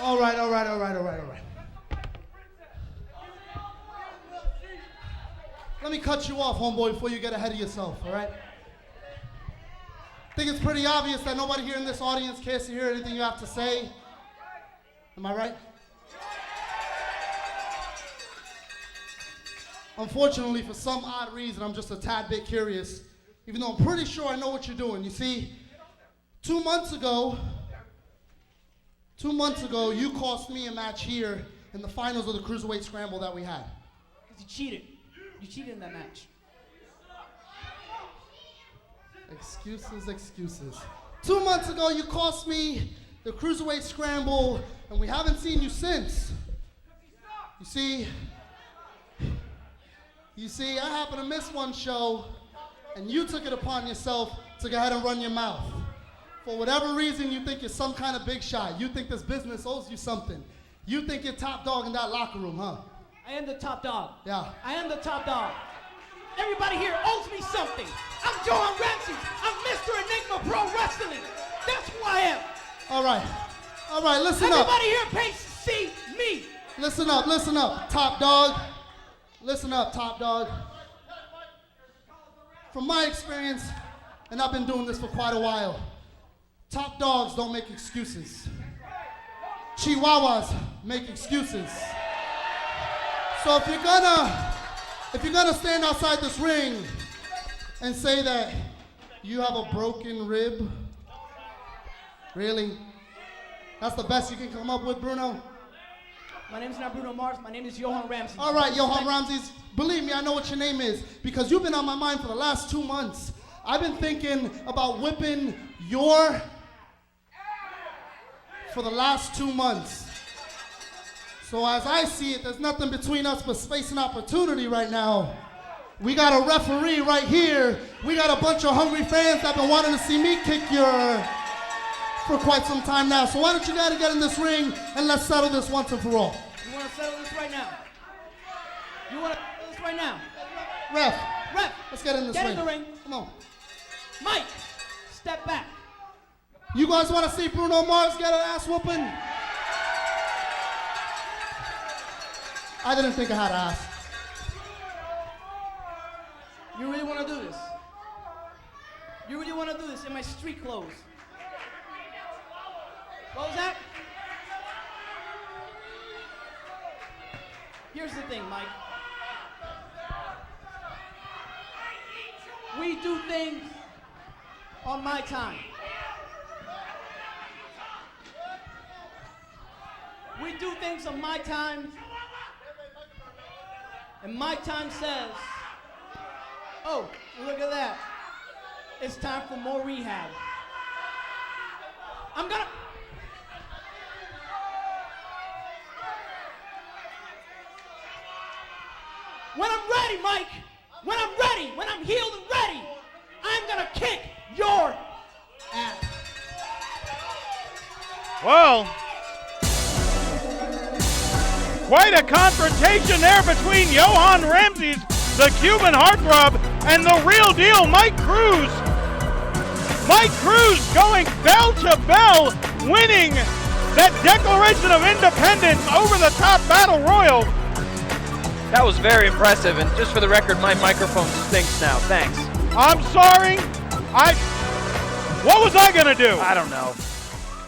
All right. Let me cut you off, homeboy, before you get ahead of yourself, all right? I think it's pretty obvious that nobody here in this audience cares to hear anything you have to say. Am I right? Unfortunately, for some odd reason, I'm just a tad bit curious, even though I'm pretty sure I know what you're doing. You see, 2 months ago, you cost me a match here in the finals of the Cruiserweight Scramble that we had. Because you cheated. You cheated in that match. Excuses. 2 months ago, you cost me the Cruiserweight Scramble, and we haven't seen you since. You see, I happened to miss one show, and you took it upon yourself to go ahead and run your mouth. For whatever reason, you think you're some kind of big shot. You think this business owes you something. You think you're top dog in that locker room, huh? I am the top dog. Yeah. I am the top dog. Everybody here owes me something. I'm Johan Ramsey. I'm Mr. Enigma Pro Wrestling. That's who I am. All right, listen up. Everybody here pays to see me. Listen up, top dog. Listen up, top dog. From my experience, and I've been doing this for quite a while, top dogs don't make excuses. Chihuahuas make excuses. So if you're gonna stand outside this ring and say that you have a broken rib, really? That's the best you can come up with, Bruno? My name is not Bruno Mars. My name is Johan Ramsey. All right, Johan Ramsey. Believe me, I know what your name is because you've been on my mind for the last 2 months. I've been thinking about whipping for the last 2 months. So as I see it, there's nothing between us but space and opportunity right now. We got a referee right here. We got a bunch of hungry fans that have been wanting to see me kick for quite some time now. So why don't you guys get in this ring and let's settle this once and for all. You want to settle this right now? Ref, Ref, let's get in this ring. Get in the ring. Come on. Mike, step back. You guys want to see Bruno Mars get an ass whooping? I didn't think I had to ask. You really want to do this? You really want to do this in my street clothes? What was that? Here's the thing, Mike. We do things on my time. We do things on my time, and my time says, oh, look at that. It's time for more rehab. When I'm ready, Mike, when I'm healed and ready, I'm gonna kick your ass. Well, quite a confrontation there between Johan Ramsey's, the Cuban heartthrob, and the real deal, Mike Cruz. Mike Cruz going bell to bell, winning that Declaration of Independence over the top battle royal. That was very impressive, and just for the record, my microphone stinks now. Thanks. I'm sorry. What was I gonna do? I don't know.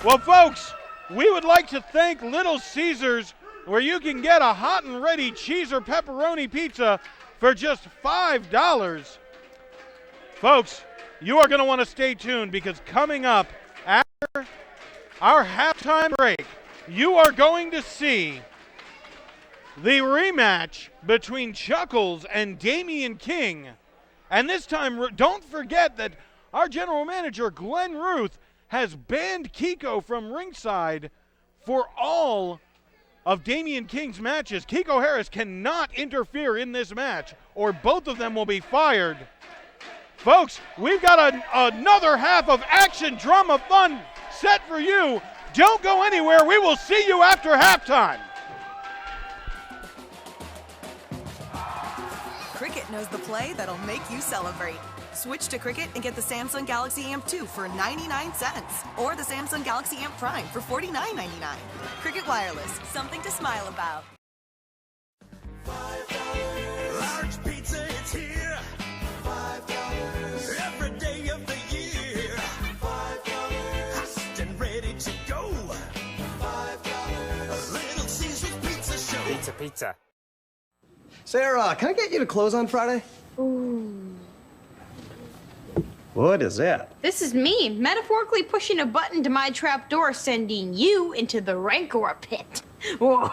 Well, folks, we would like to thank Little Caesars, where you can get a hot and ready cheese or pepperoni pizza for just $5. Folks, you are going to want to stay tuned because coming up after our halftime break, you are going to see the rematch between Chuckles and Damen King. And this time, don't forget that our general manager, Glenn Ruth, has banned Kiko from ringside for all of Damen King's matches. Kiko Harris cannot interfere in this match, or both of them will be fired. Folks, we've got another half of action, drama, fun set for you. Don't go anywhere. We will see you after halftime. Cricket knows the play that'll make you celebrate. Switch to Cricket and get the Samsung Galaxy Amp 2 for 99 cents. Or the Samsung Galaxy Amp Prime for $49.99. Cricket Wireless, something to smile about. Large pizza, it's here. $5. Every day of the year. $5. Hot and ready to go. $5. pizza. Sarah, can I get you to close on Friday? Ooh. What is that? This is me, metaphorically pushing a button to my trapdoor, sending you into the Rancor pit. You're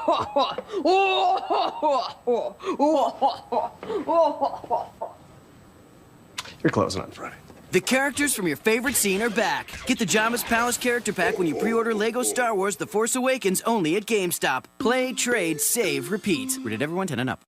closing on Friday. The characters from your favorite scene are back. Get the Jabba's Palace character pack when you pre-order Lego Star Wars The Force Awakens only at GameStop. Play, trade, save, repeat. Rated everyone 10 and up.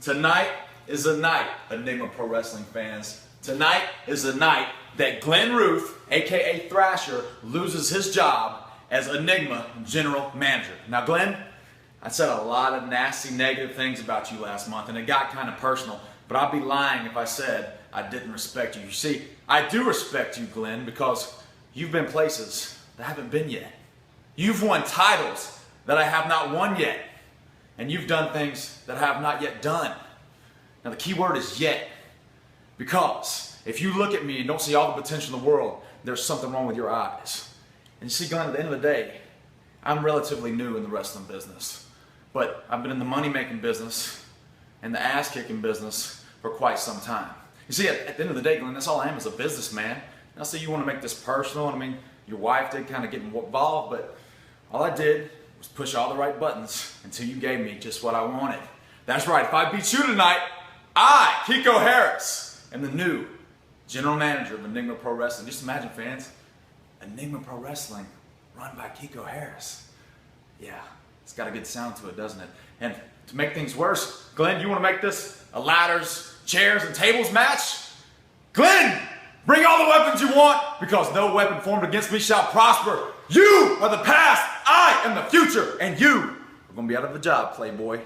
Tonight is a night, Enigma Pro Wrestling fans. Tonight is a night that Glenn Ruth, aka Thrasher, loses his job as Enigma General Manager. Now Glenn, I said a lot of nasty negative things about you last month and it got kind of personal, but I'd be lying if I said I didn't respect you. You see, I do respect you, Glenn, because you've been places that I haven't been yet. You've won titles that I have not won yet. And you've done things that I have not yet done. Now the key word is yet. Because if you look at me and don't see all the potential in the world, there's something wrong with your eyes. And you see, Glenn, at the end of the day, I'm relatively new in the wrestling business. But I've been in the money-making business and the ass-kicking business for quite some time. You see, at the end of the day, Glenn, that's all I am is a businessman. Now, see, you want to make this personal. I mean, your wife did kind of get involved, but all I did was push all the right buttons until you gave me just what I wanted. That's right, if I beat you tonight, I, Kiko Harris, am the new general manager of Enigma Pro Wrestling. Just imagine, fans, Enigma Pro Wrestling run by Kiko Harris. Yeah, it's got a good sound to it, doesn't it? And to make things worse, Glenn, you want to make this a ladders, chairs, and tables match? Glenn, bring all the weapons you want, because no weapon formed against me shall prosper. You are the past, I am the future, and you are going to be out of the job, Playboy.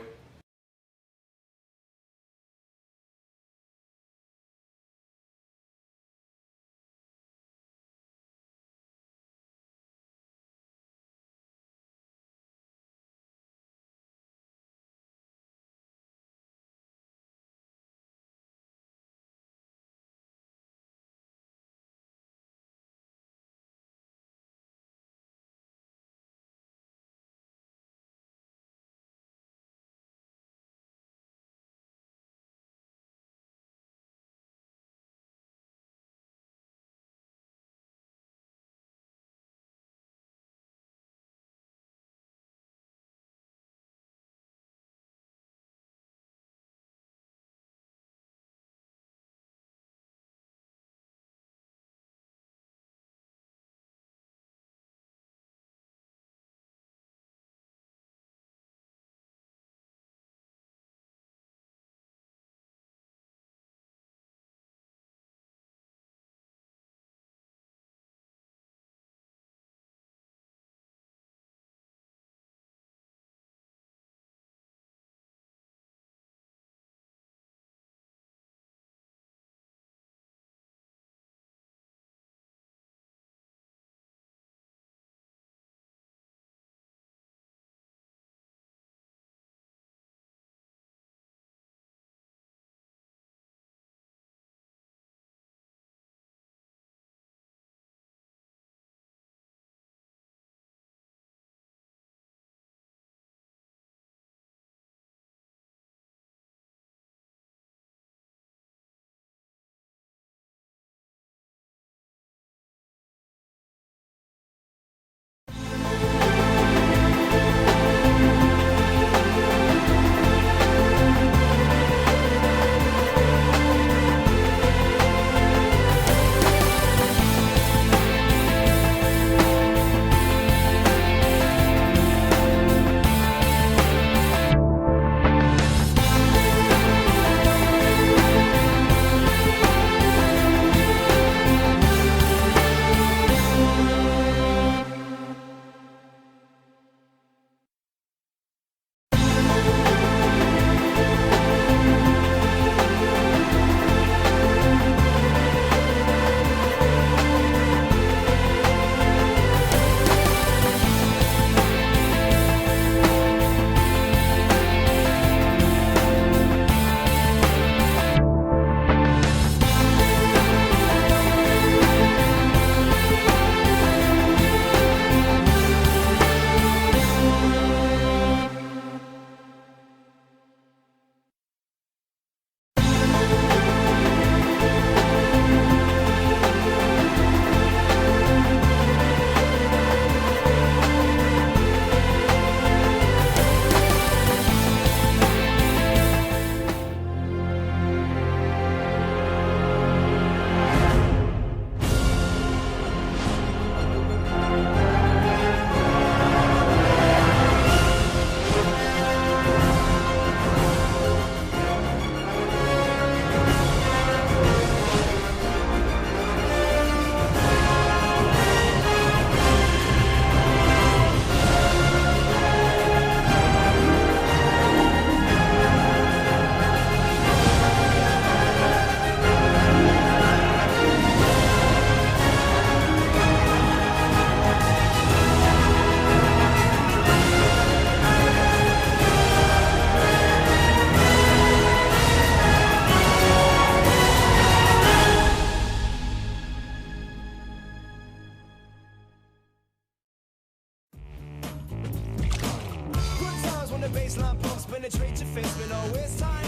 baseline, pumps penetrate your face, but always time.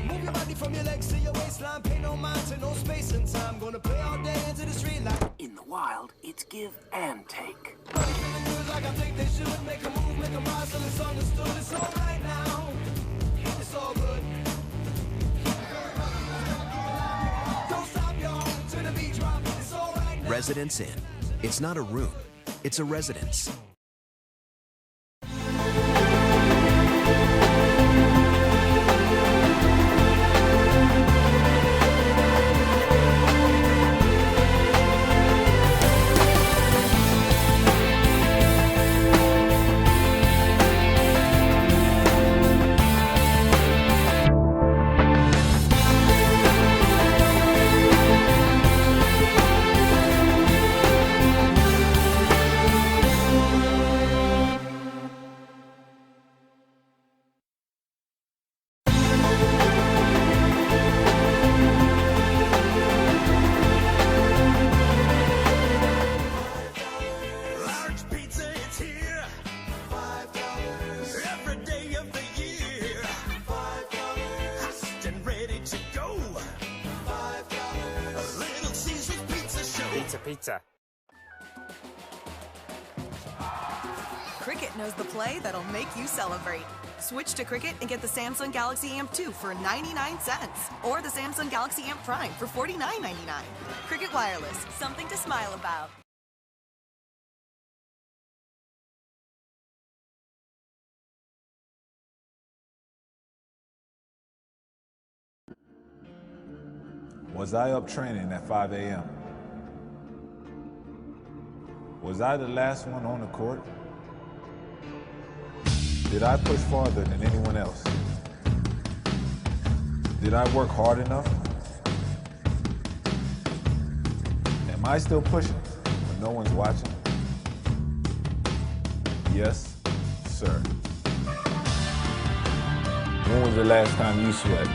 Move your body from your legs to your waistline, pay no mind to no space and time. Gonna play all day into the street like in the wild, it's give and take. Body feeling good like I think they should. Make a move, make a rise till it's understood. It's all right now, it's all good. Don't stop, y'all, to the beat drop. It's all right now. Residence Inn. It's not a room, it's a residence. Large pizza, it's here. $5 every day of the year. $5 hot and ready to go. $5 a Little Caesar's Pizza Show. Pizza. Cricket knows the play that'll make you celebrate. Switch to Cricket and get the Samsung Galaxy Amp 2 for 99 cents. Or the Samsung Galaxy Amp Prime for $49.99. Cricket Wireless, something to smile about. Was I up training at 5 a.m.? Was I the last one on the court? Did I push farther than anyone else? Did I work hard enough? Am I still pushing when no one's watching? Yes, sir. When was the last time you sweat?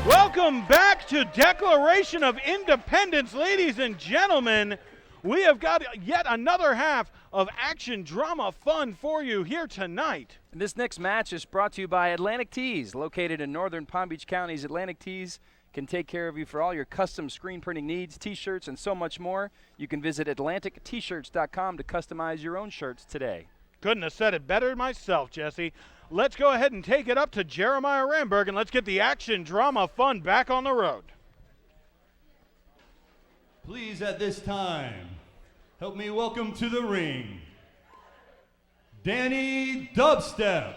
Welcome back to Declaration of Independence, ladies and gentlemen. We have got yet another half of action, drama, fun for you here tonight. And this next match is brought to you by Atlantic Teas, located in northern Palm Beach County's Atlantic Teas can take care of you for all your custom screen printing needs, t-shirts, and so much more. You can visit AtlanticT-shirts.com to customize your own shirts today. Couldn't have said it better myself, Jesse. Let's go ahead and take it up to Jeremiah Ramberg, and let's get the action, drama, fun back on the road. Please, at this time, help me welcome to the ring, Danny Dubstep.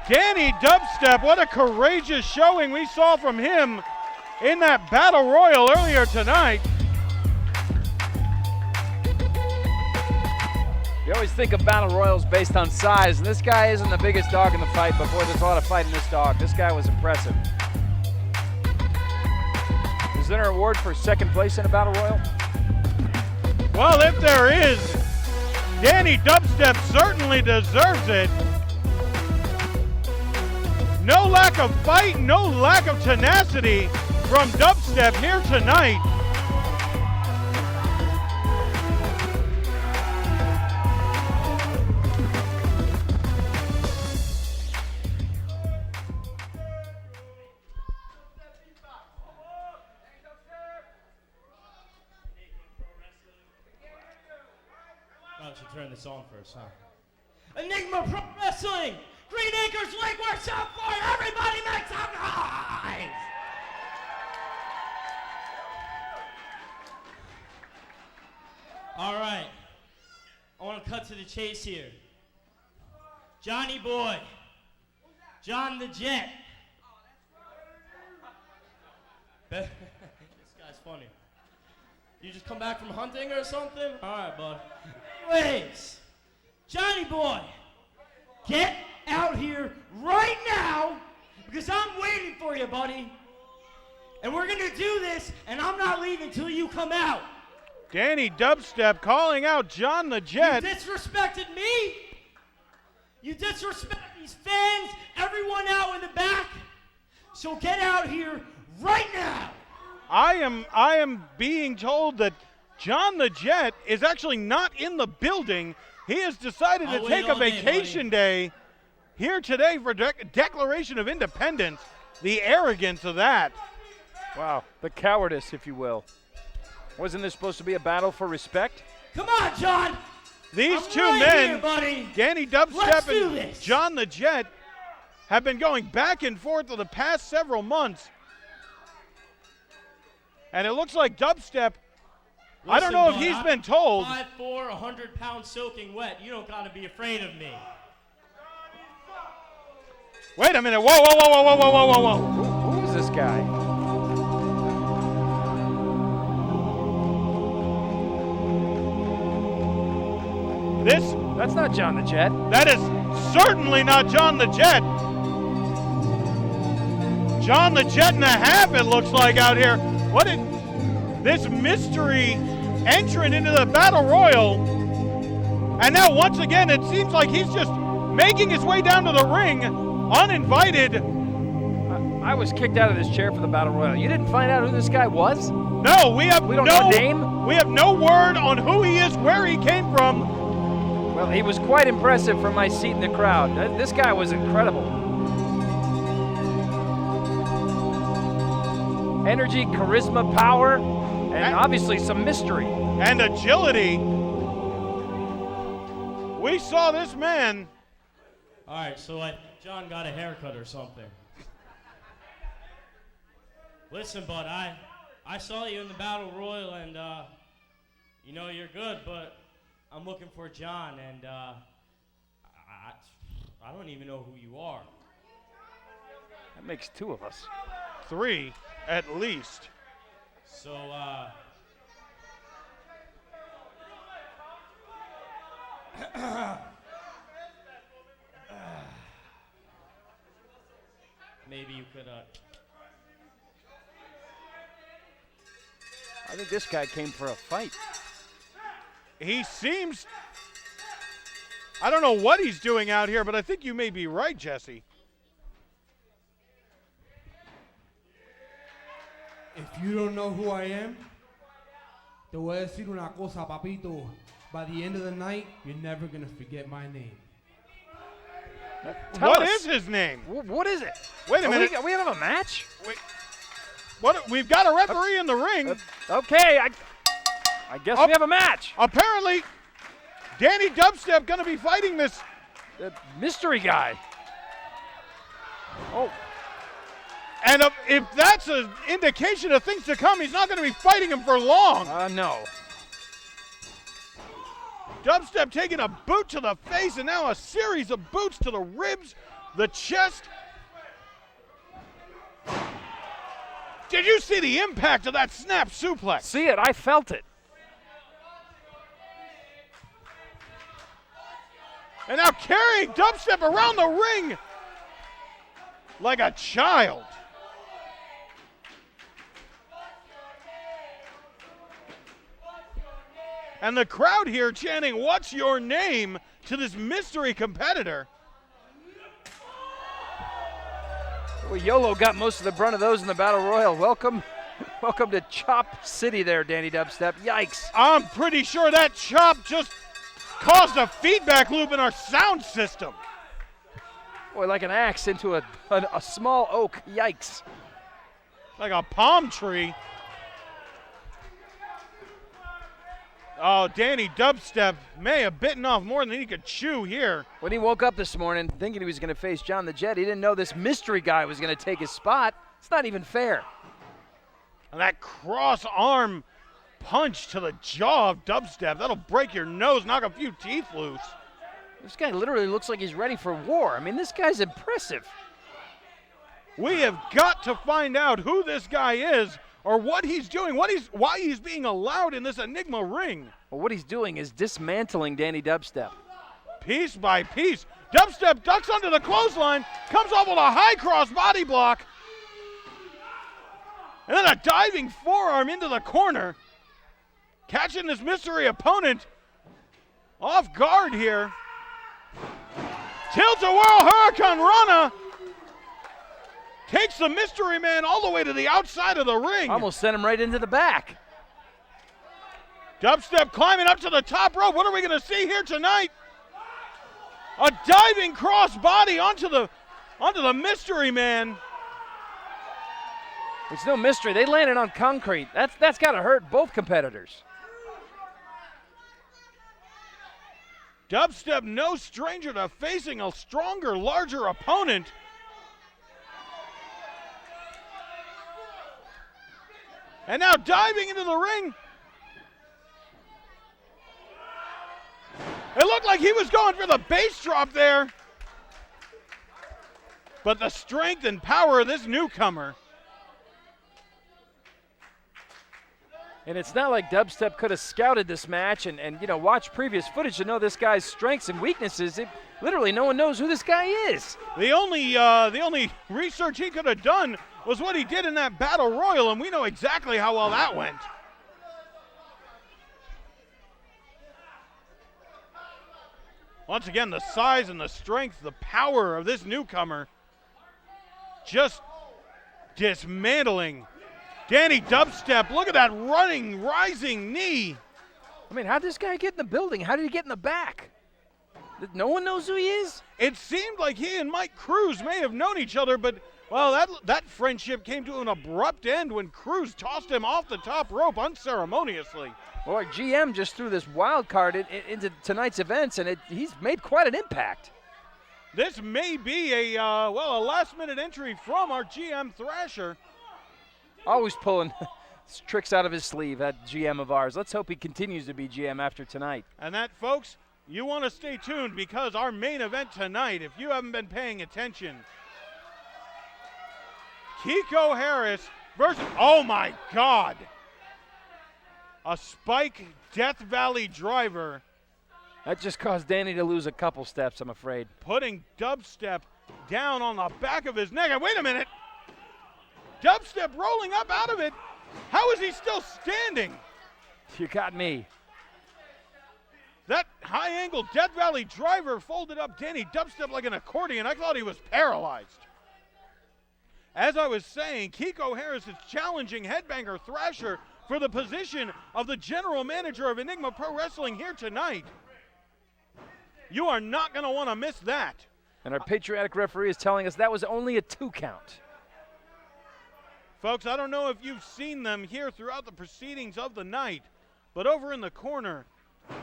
Danny Dubstep, what a courageous showing we saw from him in that Battle Royal earlier tonight. You always think of battle royals based on size, and this guy isn't the biggest dog in the fight, but boy, there's a lot of fight in this dog. This guy was impressive. Is there an award for second place in a battle royal? Well, if there is, Danny Dubstep certainly deserves it. No lack of fight, no lack of tenacity from Dubstep here tonight. Why don't you turn this on first, huh? Enigma Pro Wrestling! Green Acres Lake Workshop for everybody make some noise! All right, I want to cut to the chase here. Johnny Boy, John the Jet. This guy's funny. You just come back from hunting or something? All right, bud. Anyways, Johnny Boy, get out here right now because I'm waiting for you, buddy. And we're going to do this, and I'm not leaving till you come out. Danny Dubstep calling out John the Jet. You disrespected me. You disrespect these fans, everyone out in the back. So get out here right now. I am being told that John the Jet is actually not in the building. He has decided to take a vacation day here today for Declaration of Independence. The arrogance of that. Wow, the cowardice, if you will. Wasn't this supposed to be a battle for respect? Come on, John. These I'm two right men, here, buddy. Danny Dubstep Let's do and this. John the Jet, have been going back and forth for the past several months. And it looks like Dubstep, I don't know if he's been told. 5'4", 100-pound soaking wet. You don't got to be afraid of me. Wait a minute. Whoa, whoa, whoa, whoa, whoa, whoa, whoa, whoa. Who is this guy? That's not John the Jet. That is certainly not John the Jet. John the Jet and a half, it looks like out here. This mystery entrant into the Battle Royal. And now once again, it seems like he's just making his way down to the ring, uninvited. I was kicked out of this chair for the Battle Royal. You didn't find out who this guy was? No, we don't know a name? We have no word on who he is, where he came from. Well, he was quite impressive from my seat in the crowd. This guy was incredible. Energy, charisma, power, and obviously some mystery. And agility. We saw this man. All right, so John got a haircut or something. Listen, bud, I saw you in the Battle Royal, and, you know, you're good, but I'm looking for John, and I don't even know who you are. That makes two of us. Three, at least. So, maybe you could, I think this guy came for a fight. He seems, I don't know what he's doing out here, but I think you may be right, Jesse. If you don't know who I am, te voy a decir una cosa, papito. By the end of the night, you're never going to forget my name. What is his name? What is it? Wait a minute. We have a match? Wait. What? We've got a referee in the ring. Okay, I guess we have a match. Apparently, Danny Dubstep going to be fighting this mystery guy. Oh. And if that's an indication of things to come, he's not going to be fighting him for long. No. Dubstep taking a boot to the face and now a series of boots to the ribs, the chest. Did you see the impact of that snap suplex? See it. I felt it. And now carrying Dubstep around the ring like a child. And the crowd here chanting, "What's your name?" to this mystery competitor. Well, YOLO got most of the brunt of those in the Battle Royal. Welcome to Chop City there, Danny Dubstep. Yikes. I'm pretty sure that chop just caused a feedback loop in our sound system. Boy, like an axe into a small oak. Yikes. Like a palm tree. Oh, Danny Dubstep may have bitten off more than he could chew here. When he woke up this morning thinking he was going to face John the Jet, he didn't know this mystery guy was going to take his spot. It's not even fair. And that cross arm punch to the jaw of Dubstep, that'll break your nose, knock a few teeth loose. This guy literally looks like he's ready for war. I mean, this guy's impressive. We have got to find out who this guy is or what he's doing, why he's being allowed in this Enigma ring. Well, what he's doing is dismantling Danny Dubstep. Piece by piece. Dubstep ducks under the clothesline, comes off with a high cross body block, and then a diving forearm into the corner. Catching this mystery opponent off guard here. Tilt-a-whirl Hurricane Rana. Takes the mystery man all the way to the outside of the ring. Almost sent him right into the back. Dubstep climbing up to the top rope. What are we going to see here tonight? A diving cross body onto the mystery man. It's no mystery. They landed on concrete. That's got to hurt both competitors. Dubstep no stranger to facing a stronger, larger opponent. And now diving into the ring. It looked like he was going for the base drop there. But the strength and power of this newcomer. And it's not like Dubstep could have scouted this match and watched previous footage to know this guy's strengths and weaknesses. Literally, no one knows who this guy is. The only research he could have done was what he did in that Battle Royal, and we know exactly how well that went. Once again, the size and the strength, the power of this newcomer just dismantling Danny Dubstep. Look at that running, rising knee. I mean, how did this guy get in the building? How did he get in the back? No one knows who he is? It seemed like he and Mike Cruz may have known each other, but, well, that friendship came to an abrupt end when Cruz tossed him off the top rope unceremoniously. Well, our GM just threw this wild card into tonight's events, and he's made quite an impact. This may be a last-minute entry from our GM Thrasher. Always pulling tricks out of his sleeve, that GM of ours. Let's hope he continues to be GM after tonight. And that, folks, you want to stay tuned because our main event tonight, if you haven't been paying attention, Kiko Harris versus, oh my God, a Spike Death Valley driver. That just caused Danny to lose a couple steps, I'm afraid. Putting Dubstep down on the back of his neck. And wait a minute. Dubstep rolling up out of it. How is he still standing? You got me. That high-angle Death Valley driver folded up Danny Dubstep like an accordion. I thought he was paralyzed. As I was saying, Kiko Harris is challenging Headbanger Thrasher for the position of the general manager of Enigma Pro Wrestling here tonight. You are not going to want to miss that. And our patriotic referee is telling us that was only a 2 count. Folks, I don't know if you've seen them here throughout the proceedings of the night, but over in the corner,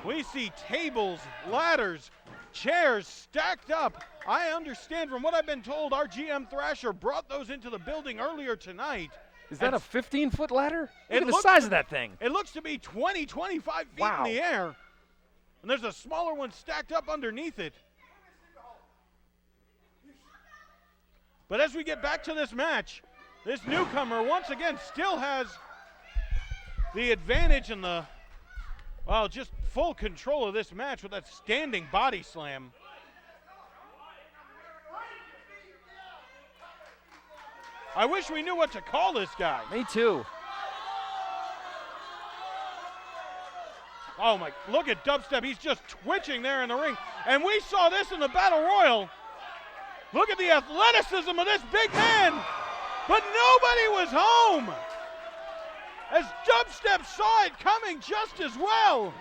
we see tables, ladders, chairs stacked up. I understand from what I've been told, our GM Thrasher brought those into the building earlier tonight. Is that a 15-foot ladder? Look at the looks size to- of that thing. It looks to be 20, 25 feet Wow. in the air. And there's a smaller one stacked up underneath it. But as we get back to this match, this newcomer once again still has the advantage and the, well, just full control of this match with that standing body slam. I wish we knew what to call this guy. Me too. Oh my, look at Dubstep, he's just twitching there in the ring. And we saw this in the Battle Royal. Look at the athleticism of this big man, but nobody was home. As Dubstep saw it coming just as well.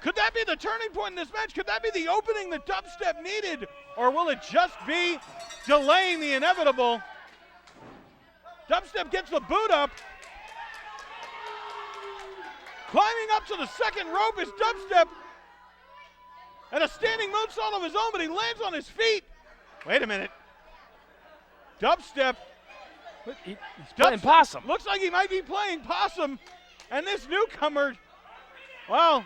Could that be the turning point in this match? Could that be the opening that Dubstep needed? Or will it just be delaying the inevitable? Dubstep gets the boot up. Climbing up to the second rope is Dubstep. And a standing moonsault of his own, but he lands on his feet. Wait a minute. Dubstep. He's playing possum. Looks like he might be playing possum. And this newcomer, well,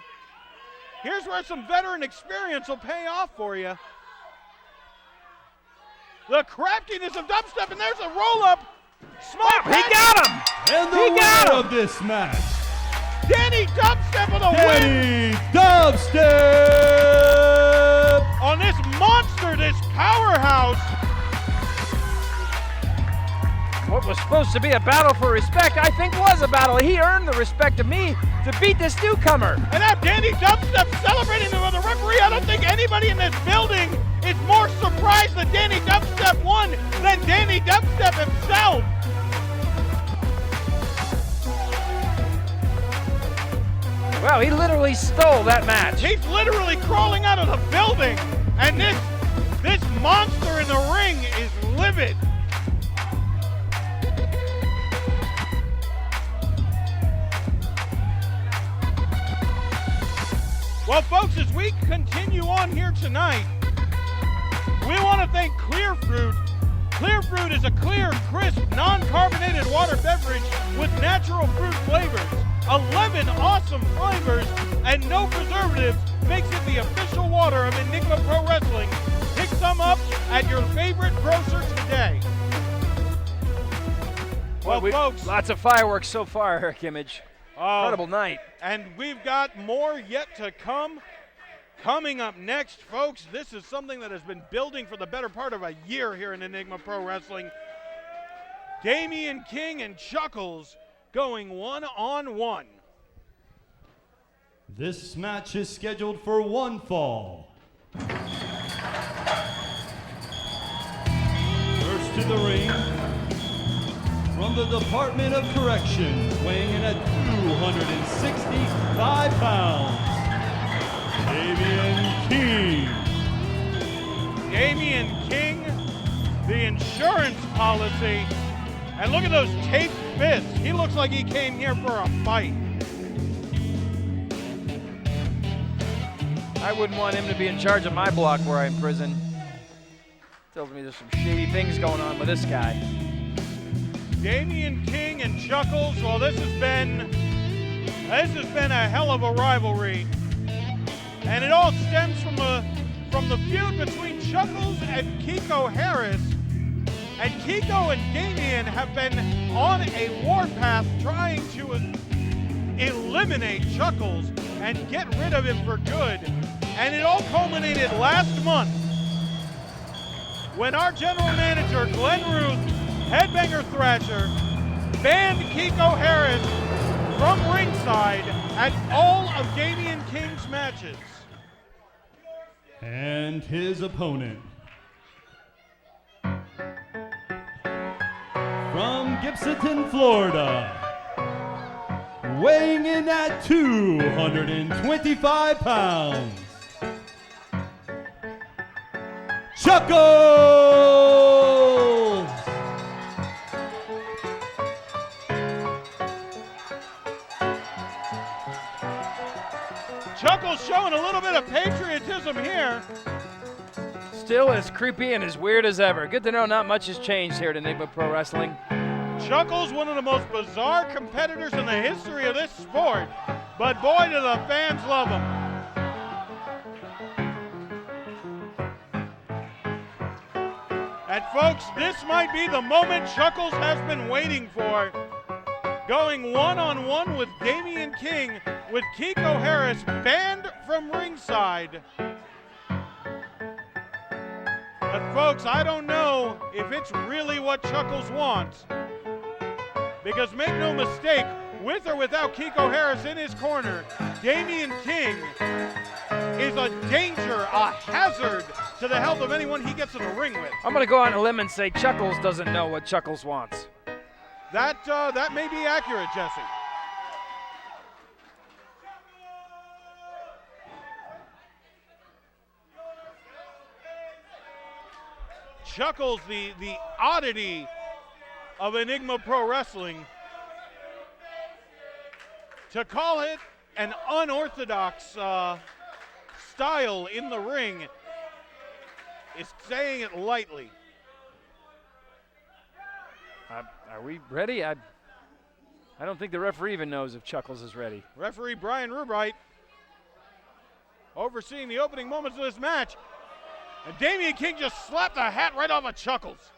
here's where some veteran experience will pay off for you. The craftiness of Dubstep, and there's a roll-up. Smart He got him! And the He got winner him! of this match, Danny Dubstep with a win Danny Dubstep! on this monster, this powerhouse. What was supposed to be a battle for respect, I think was a battle. He earned the respect of me to beat this newcomer. And now Danny Dubstep celebrating with the referee. I don't think anybody in this building is more surprised that Danny Dubstep won than Danny Dubstep himself. Wow, he literally stole that match. He's literally crawling out of the building. And this monster in the ring is livid. Well, folks, as we continue on here tonight, we want to thank Clear Fruit. Clear Fruit is a clear, crisp, non-carbonated water beverage with natural fruit flavors. 11 awesome flavors and no preservatives makes it the official water of Enigma Pro Wrestling. Pick some up at your favorite grocer today. Well, folks, lots of fireworks so far, Eric Image. Incredible night. And we've got more yet to come. Coming up next, folks, this is something that has been building for the better part of a year here in Enigma Pro Wrestling. Damen King and Chuckles going one-on-one. This match is scheduled for one fall. First to the ring, from the Department of Corrections, weighing in at 265 pounds, Damen King. Damen King, the insurance policy. And look at those taped fists. He looks like he came here for a fight. I wouldn't want him to be in charge of my block where I imprison. Tells me there's some shady things going on with this guy. Damen King and Chuckles, well, this has been a hell of a rivalry. And it all stems from the feud between Chuckles and Kiko Harris. And Kiko and Damen have been on a warpath trying to eliminate Chuckles and get rid of him for good. And it all culminated last month when our general manager, Glenn Ruth, Headbanger Thrasher, banned Kiko Harris from ringside at all of Damen King's matches. And his opponent, from Gibsonton, Florida, weighing in at 225 pounds, Chuckles! Chuckles showing a little bit of patriotism here. Still as creepy and as weird as ever. Good to know not much has changed here at Enigma Pro Wrestling. Chuckles, one of the most bizarre competitors in the history of this sport, but boy, do the fans love him. And folks, this might be the moment Chuckles has been waiting for. Going one-on-one with Damen King, with Kiko Harris banned from ringside. But folks, I don't know if it's really what Chuckles wants. Because make no mistake, with or without Kiko Harris in his corner, Damen King is a danger, a hazard to the health of anyone he gets in the ring with. I'm going to go on a limb and say Chuckles doesn't know what Chuckles wants. That may be accurate, Jesse. Chuckles, the oddity of Enigma Pro Wrestling. To call it an unorthodox style in the ring is saying it lightly. Are we ready? I don't think the referee even knows if Chuckles is ready. Referee Brian Rubright overseeing the opening moments of this match. And Damen King just slapped the hat right off of Chuckles.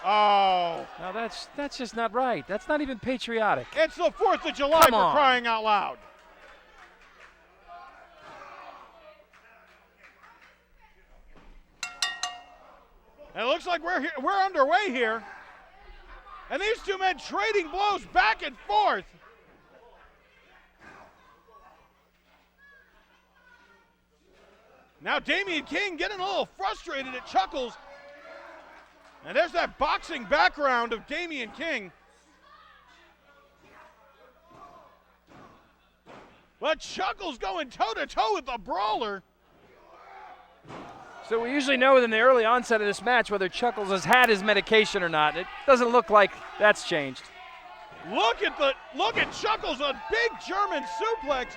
Oh. Now that's just not right. That's not even patriotic. It's the 4th of July for crying out loud. And it looks like we're underway here. And these two men trading blows back and forth. Now Damen King getting a little frustrated at Chuckles. And there's that boxing background of Damen King. But Chuckles going toe-to-toe with the brawler. So we usually know in the early onset of this match whether Chuckles has had his medication or not. It doesn't look like that's changed. Look at Chuckles, a big German suplex,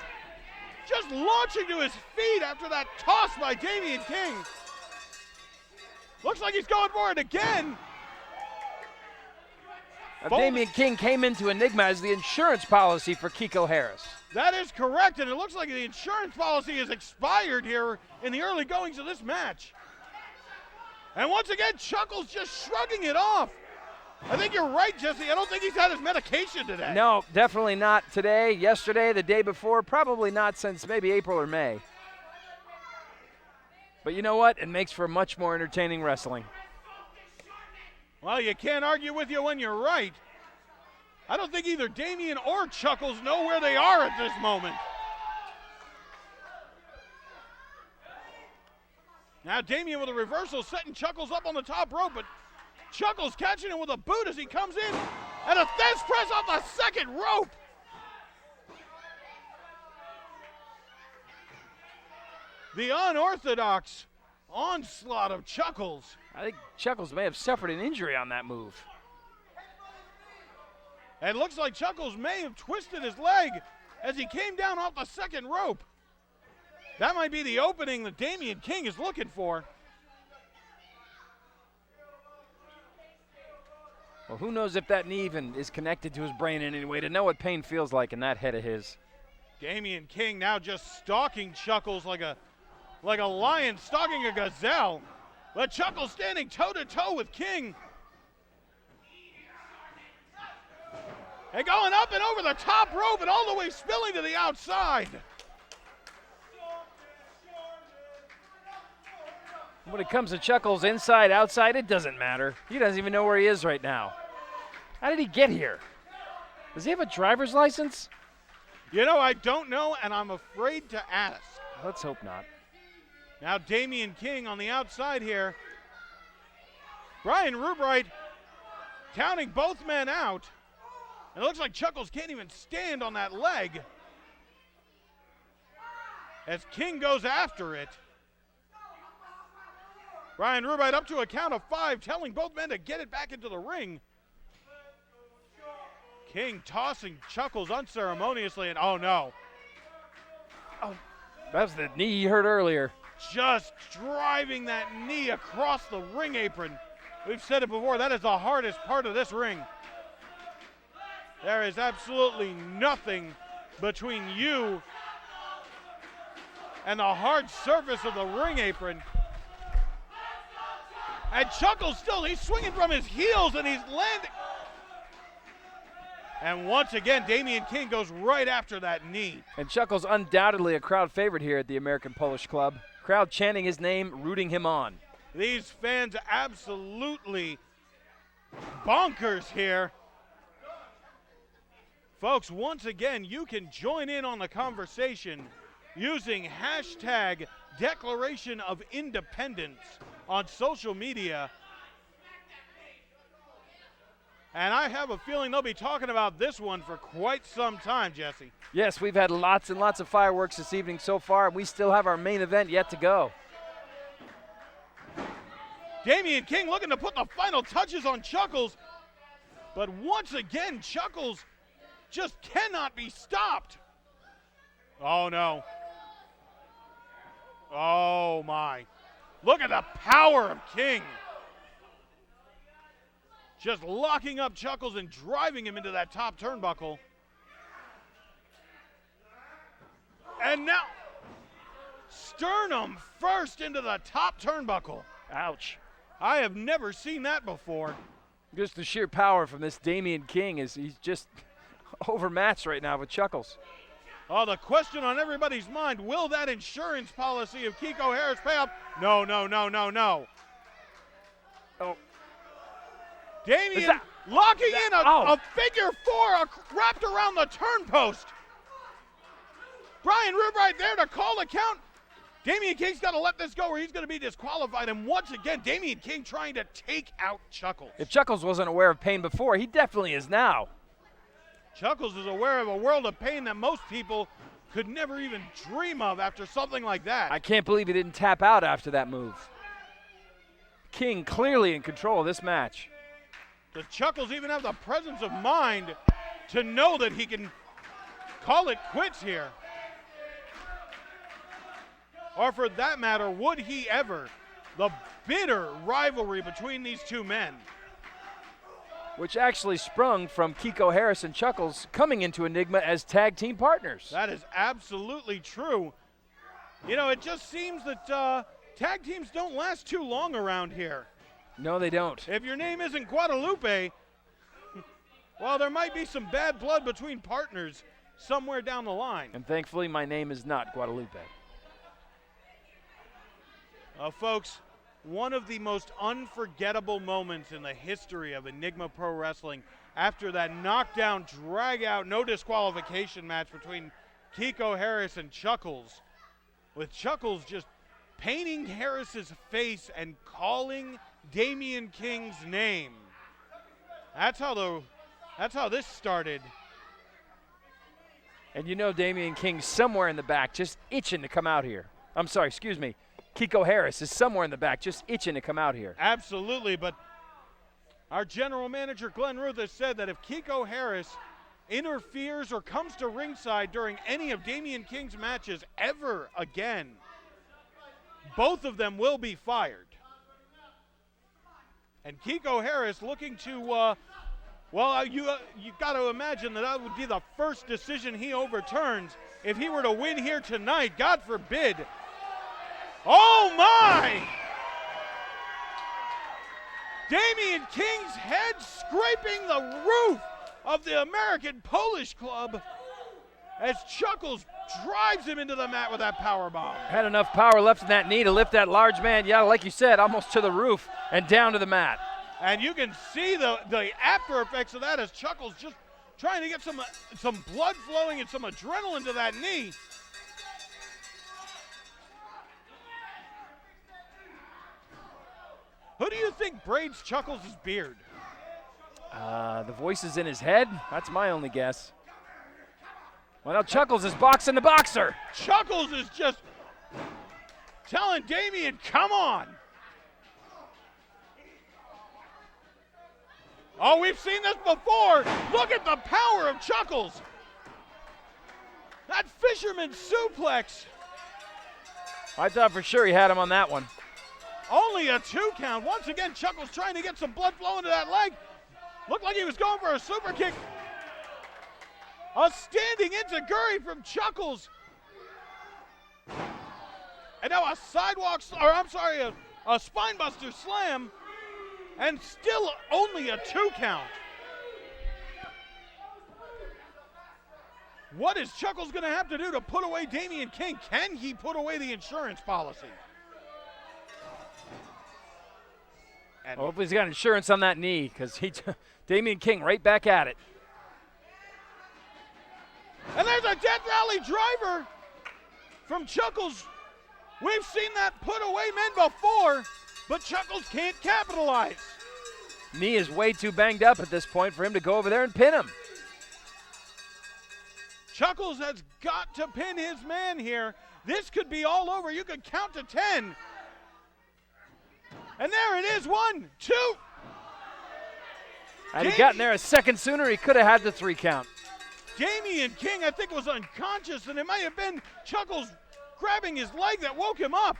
just launching to his feet after that toss by Damen King. Looks like he's going for it again. Damen King came into Enigma as the insurance policy for Kiko Harris. That is correct, and it looks like the insurance policy is expired here in the early goings of this match. And once again, Chuckles just shrugging it off. I think you're right, Jesse. I don't think he's had his medication today. No, definitely not today, yesterday, the day before, probably not since maybe April or May. But you know what? It makes for much more entertaining wrestling. Well, you can't argue with you when you're right. I don't think either Damen or Chuckles know where they are at this moment. Now Damen with a reversal, setting Chuckles up on the top rope, but Chuckles catching him with a boot as he comes in, and a fence press off the second rope. The unorthodox onslaught of Chuckles. I think Chuckles may have suffered an injury on that move. And it looks like Chuckles may have twisted his leg as he came down off the second rope. That might be the opening that Damen King is looking for. Well, who knows if that knee even is connected to his brain in any way to know what pain feels like in that head of his. Damen King now just stalking Chuckles like a lion stalking a gazelle. But Chuckles standing toe-to-toe with King. And going up and over the top rope and all the way spilling to the outside. When it comes to Chuckles inside, outside, it doesn't matter. He doesn't even know where he is right now. How did he get here? Does he have a driver's license? You know, I don't know, and I'm afraid to ask. Let's hope not. Now Damen King on the outside here. Brian Rubright counting both men out. It looks like Chuckles can't even stand on that leg as King goes after it. Brian Rubite up to a count of 5, telling both men to get it back into the ring. King tossing Chuckles unceremoniously, and oh no. Oh, that's the knee he hurt earlier. Just driving that knee across the ring apron. We've said it before, that is the hardest part of this ring. There is absolutely nothing between you and the hard surface of the ring apron. And Chuckles still, he's swinging from his heels and he's landing. And once again, Damen King goes right after that knee. And Chuckles undoubtedly a crowd favorite here at the American Polish Club. Crowd chanting his name, rooting him on. These fans absolutely bonkers here. Folks, once again, you can join in on the conversation using hashtag Declaration of Independence on social media. And I have a feeling they'll be talking about this one for quite some time, Jesse. Yes, we've had lots and lots of fireworks this evening so far, and we still have our main event yet to go. Damen King looking to put the final touches on Chuckles, but once again, Chuckles just cannot be stopped. Oh no. Oh my. Look at the power of King. Just locking up Chuckles and driving him into that top turnbuckle. And now, sternum first into the top turnbuckle. Ouch. I have never seen that before. Just the sheer power from this Damen King is he's just overmatched right now with Chuckles. Oh, the question on everybody's mind, will that insurance policy of Kiko Harris pay up? No, no, no, no, no. Oh. Damen locking in a figure 4 wrapped around the turn post. Brian Rube right there to call the count. Damen King's got to let this go or he's going to be disqualified. And once again, Damen King trying to take out Chuckles. If Chuckles wasn't aware of pain before, he definitely is now. Chuckles is aware of a world of pain that most people could never even dream of after something like that. I can't believe he didn't tap out after that move. King clearly in control of this match. Does Chuckles even have the presence of mind to know that he can call it quits here? Or for that matter, would he ever? The bitter rivalry between these two men. Which actually sprung from Kiko Harris and Chuckles coming into Enigma as tag team partners. That is absolutely true. You know, it just seems that tag teams don't last too long around here. No, they don't. If your name isn't Guadalupe, well, there might be some bad blood between partners somewhere down the line. And thankfully, my name is not Guadalupe. Folks, one of the most unforgettable moments in the history of Enigma Pro Wrestling after that knockdown, drag-out, no disqualification match between Kiko Harris and Chuckles, with Chuckles just painting Harris's face and calling Damen King's name. That's how this started. And you know Damen King's somewhere in the back just itching to come out here. I'm sorry, excuse me. Kiko Harris is somewhere in the back just itching to come out here. Absolutely, but our general manager Glenn Ruth has said that if Kiko Harris interferes or comes to ringside during any of Damen King's matches ever again, both of them will be fired. And Kiko Harris looking to, you got to imagine that would be the first decision he overturns if he were to win here tonight, God forbid. Oh my! Damen King's head scraping the roof of the American Polish Club as Chuckles drives him into the mat with that powerbomb. Had enough power left in that knee to lift that large man, yeah, like you said, almost to the roof and down to the mat. And you can see the after effects of that as Chuckles just trying to get some blood flowing and some adrenaline to that knee. Who do you think braids Chuckles' beard? The voice is in his head? That's my only guess. Well, now Chuckles is boxing the boxer. Chuckles is just telling Damen, come on. Oh, we've seen this before. Look at the power of Chuckles. That fisherman suplex. I thought for sure he had him on that one. Only a 2 count. Once again, Chuckles trying to get some blood flow into that leg. Looked like he was going for a super kick. A standing enziguri from Chuckles. And now a a spinebuster slam. And still only a 2 count. What is Chuckles going to have to do to put away Damen King? Can he put away the insurance policy? And hopefully he's got insurance on that knee, because Damen King right back at it. And there's a Death Valley driver from Chuckles. We've seen that put away men before, but Chuckles can't capitalize. Knee is way too banged up at this point for him to go over there and pin him. Chuckles has got to pin his man here. This could be all over. You could count to 10. And there it is, 1, 2. Had he gotten there a second sooner, he could have had the 3 count. Damen King, I think, was unconscious, and it might have been Chuckles grabbing his leg that woke him up.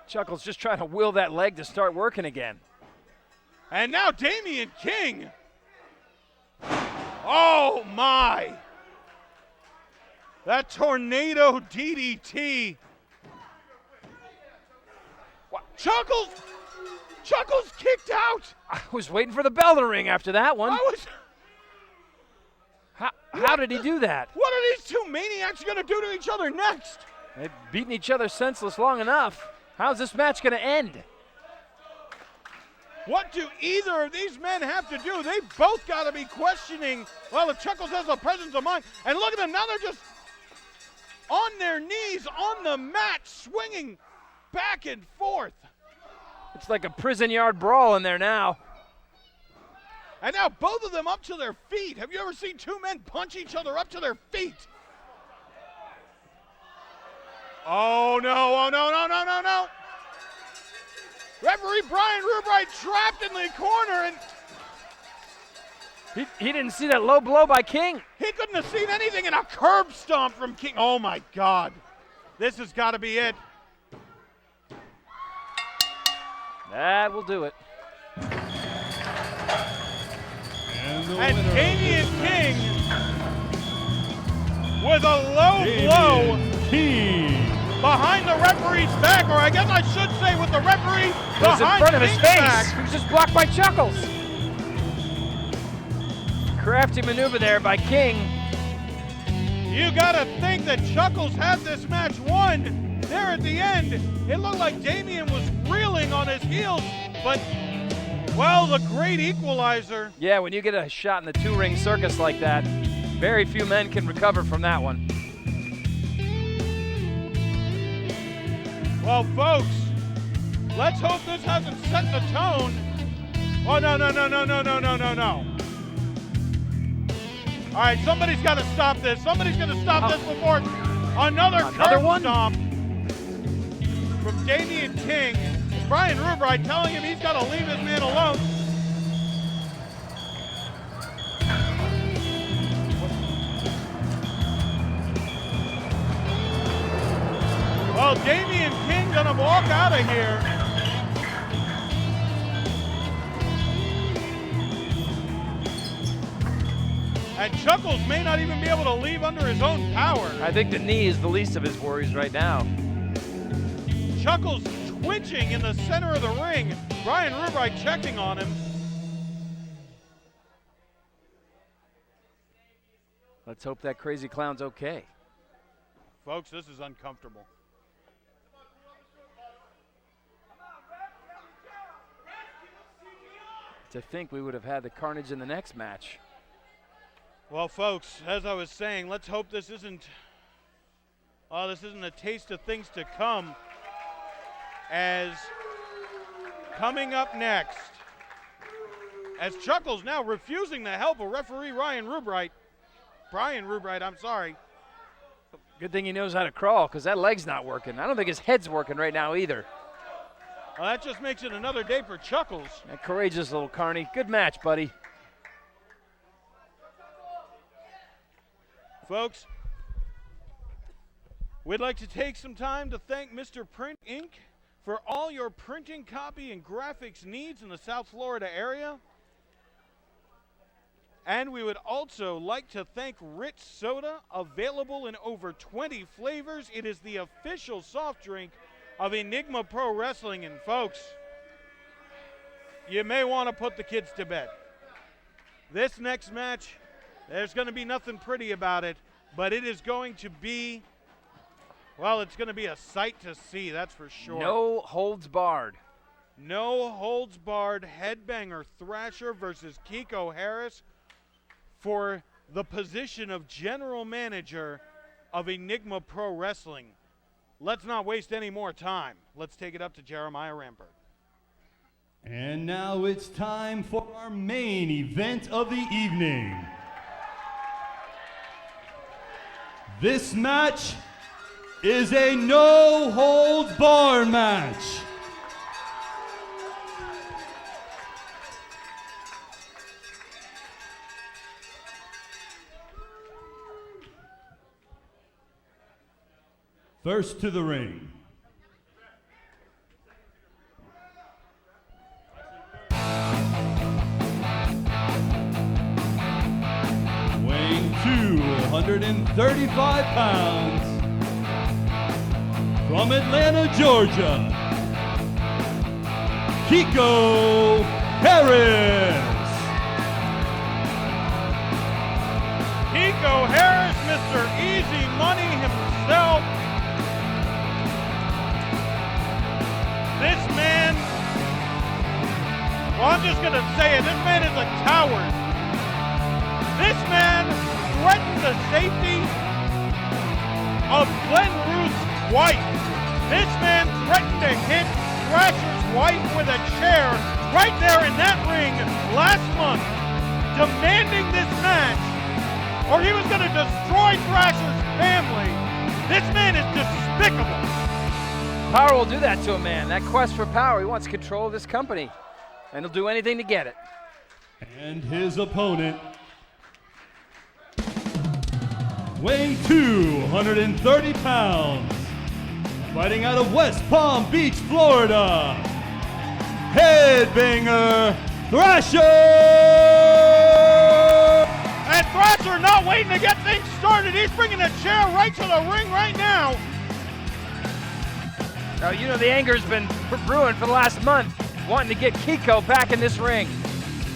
Chuckles just trying to will that leg to start working again. And now Damen King. Oh, my. That tornado DDT. What? Chuckles kicked out. I was waiting for the bell to ring after that one. How did he do that? What are these two maniacs going to do to each other next? They've beaten each other senseless long enough. How's this match going to end? What do either of these men have to do? They both got to be questioning, well, if Chuckles has a presence of mind. And look at them, now they're just on their knees on the mat, swinging back and forth. It's like a prison yard brawl in there now. And now both of them up to their feet. Have you ever seen two men punch each other up to their feet? Oh, no, oh, no, no, no, no, no. Referee Brian Rubright trapped in the corner, and he didn't see that low blow by King. He couldn't have seen anything in a curb stomp from King. Oh, my God. This has got to be it. That will do it. And Damen King with a low blow behind the referee's back, or I guess I should say with the referee behind in front of his King's face. back. He was just blocked by Chuckles. Crafty maneuver there by King. You gotta think that Chuckles had this match won. There at the end, it looked like Damen was reeling on his heels, but, well, the great equalizer. Yeah, when you get a shot in the two-ring circus like that, very few men can recover from that one. Well, folks, let's hope this hasn't set the tone. Oh, no, no, no, no, no, no, no, no, no. All right, somebody's got to stop this. Somebody's going to stop this before another curb stomp from Damen King. It's Brian Rubright telling him he's got to leave his man alone. Well, Damen King gonna walk out of here. And Chuckles may not even be able to leave under his own power. I think the knee is the least of his worries right now. Chuckles twitching in the center of the ring. Brian Rubright checking on him. Let's hope that crazy clown's okay. Folks, this is uncomfortable. To think we would have had the carnage in the next match. Well, folks, as I was saying, let's hope this isn't a taste of things to come. As coming up next, as Chuckles now refusing the help of referee Brian Rubright, Good thing he knows how to crawl, because that leg's not working. I don't think his head's working right now either. Well, that just makes it another day for Chuckles. That courageous little carny. Good match, buddy. Folks, we'd like to take some time to thank Mr. Print Inc. for all your printing, copy, and graphics needs in the South Florida area. And we would also like to thank Ritz Soda, available in over 20 flavors. It is the official soft drink of Enigma Pro Wrestling. And folks, you may want to put the kids to bed. This next match, there's going to be nothing pretty about it, but it is going to be, well, it's going to be a sight to see, that's for sure. No holds barred. No holds barred headbanger Thrasher versus Kiko Harris for the position of general manager of Enigma Pro Wrestling. Let's not waste any more time. Let's take it up to Jeremiah Rampert. And now it's time for our main event of the evening. This match is a no-holds-barred match. First to the ring. Weighing 235 pounds, from Atlanta, Georgia, Kiko Harris. Kiko Harris, Mr. Easy Money himself. This man, well, I'm just going to say it, this man is a coward. This man threatened the safety of Glenn Ruth's wife. This man threatened to hit Thrasher's wife with a chair right there in that ring last month, demanding this match, or he was going to destroy Thrasher's family. This man is despicable. Power will do that to a man. That quest for power, he wants control of this company, and he'll do anything to get it. And his opponent, weighing 230 pounds, fighting out of West Palm Beach, Florida, Headbanger Thrasher! And Thrasher not waiting to get things started. He's bringing a chair right to the ring right now. Now, you know the anger's been brewing for the last month, wanting to get Kiko back in this ring.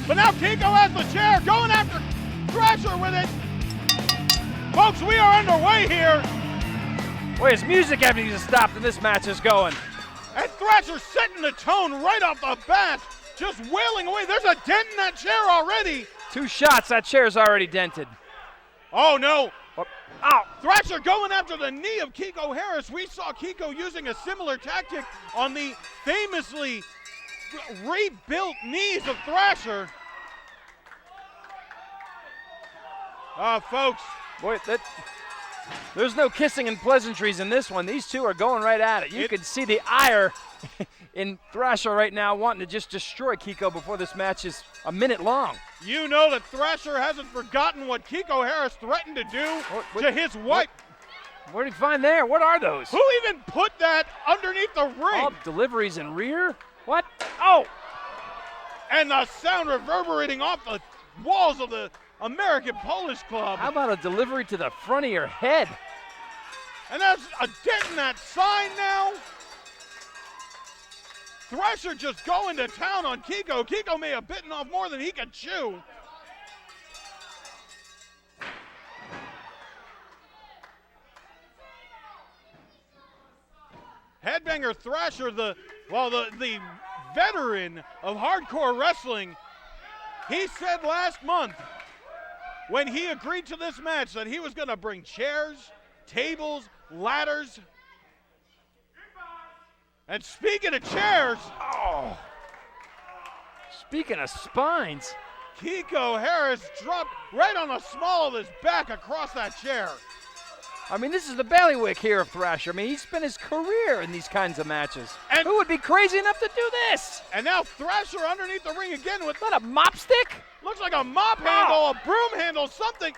But now Kiko has the chair, going after Thrasher with it. Folks, we are underway here. Boy, his music having to stop and this match is going. And Thrasher setting the tone right off the bat, just wailing away. There's a dent in that chair already. 2 shots, that chair's already dented. Oh, no. Ow. Thrasher going after the knee of Kiko Harris. We saw Kiko using a similar tactic on the famously rebuilt knees of Thrasher. Folks. Boy, there's no kissing and pleasantries in this one. These two are going right at it. You can see the ire in Thrasher right now, wanting to just destroy Kiko before this match is a minute long. You know that Thrasher hasn't forgotten what Kiko Harris threatened to do to his wife. What did he find there? What are those? Who even put that underneath the ring? Oh, deliveries in rear? What? Oh! And the sound reverberating off the walls of the American Polish Club. How about a delivery to the front of your head? And that's a dent in that sign now. Thrasher just going to town on Kiko. Kiko may have bitten off more than he could chew. Headbanger Thrasher, the veteran of hardcore wrestling, he said last month when he agreed to this match that he was going to bring chairs, tables, ladders. And speaking of chairs, speaking of spines, Kiko Harris dropped right on the small of his back across that chair. I mean, this is the bailiwick here of Thrasher. I mean, he spent his career in these kinds of matches. And who would be crazy enough to do this? And now Thrasher underneath the ring again with that a mop stick? Looks like a mop handle, a broom handle, something.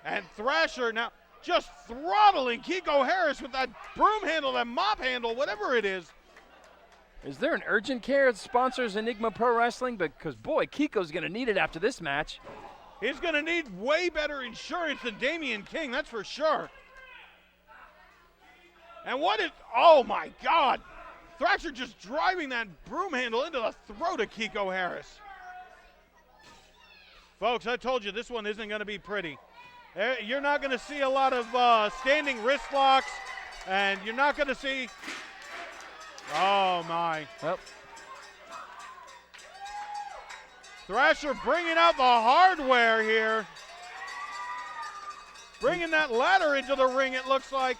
And Thrasher now just throttling Kiko Harris with that broom handle, that mop handle, whatever it is. Is there an urgent care that sponsors Enigma Pro Wrestling? Because, boy, Kiko's going to need it after this match. He's going to need way better insurance than Damen King, that's for sure. And what is, oh my God. Thrasher just driving that broom handle into the throat of Kiko Harris. Folks, I told you this one isn't going to be pretty. You're not going to see a lot of standing wrist locks, and you're not going to see, oh my. Well. Thrasher bringing out the hardware here. Bringing that ladder into the ring, it looks like.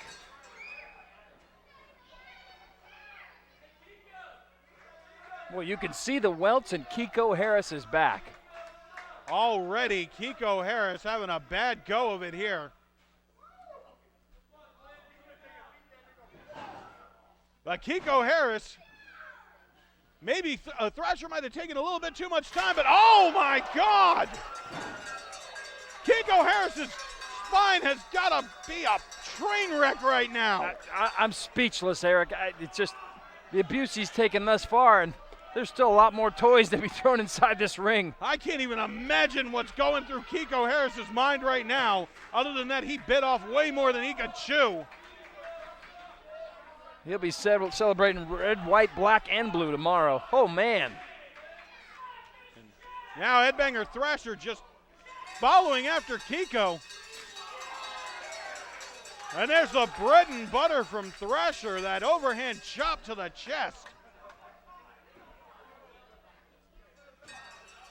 Well, you can see the welts in Kiko Harris's back. Already, Kiko Harris having a bad go of it here. But Kiko Harris, maybe Thrasher might have taken a little bit too much time, but oh my God! Kiko Harris's spine has got to be a train wreck right now. I'm speechless, Eric. It's just the abuse he's taken thus far, and there's still a lot more toys to be thrown inside this ring. I can't even imagine what's going through Kiko Harris's mind right now. Other than that, he bit off way more than he could chew. He'll be celebrating red, white, black, and blue tomorrow. Oh, man. Now Headbanger Thrasher just following after Kiko. And there's the bread and butter from Thrasher, that overhand chop to the chest.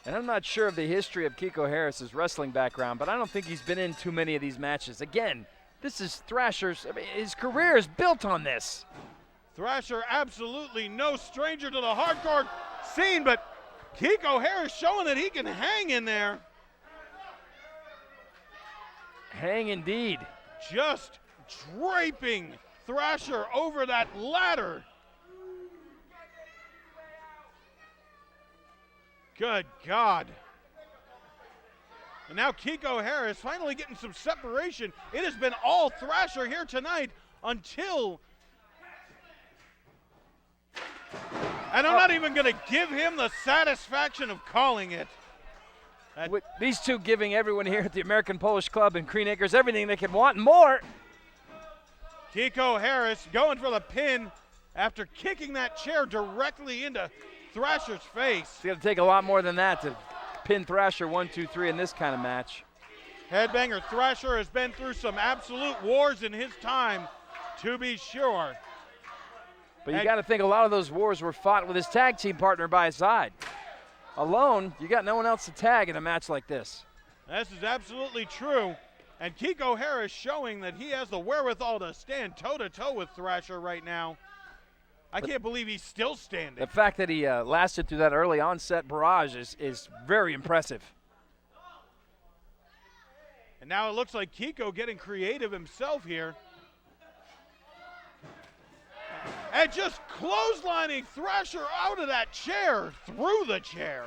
And I'm not sure of the history of Kiko Harris's wrestling background, but I don't think he's been in too many of these matches. Again, this is Thrasher's, his career is built on this. Thrasher absolutely no stranger to the hardcore scene, but Kiko Harris showing that he can hang in there. Hang indeed. Just draping Thrasher over that ladder. Good God. And now Kiko Harris finally getting some separation. It has been all Thrasher here tonight until, and I'm not even going to give him the satisfaction of calling it. With these two giving everyone here at the American Polish Club in Green Acres everything they could want and more. Kiko Harris going for the pin after kicking that chair directly into Thrasher's face. It's going to take a lot more than that to pin Thrasher 1, 2, 3 in this kind of match. Headbanger Thrasher has been through some absolute wars in his time, to be sure. But you got to think a lot of those wars were fought with his tag team partner by his side. Alone, you got no one else to tag in a match like this. This is absolutely true. And Kiko Harris showing that he has the wherewithal to stand toe-to-toe with Thrasher right now. I can't believe he's still standing. The fact that he lasted through that early onset barrage is very impressive. And now it looks like Kiko getting creative himself here. And just clotheslining Thrasher out of that chair, through the chair.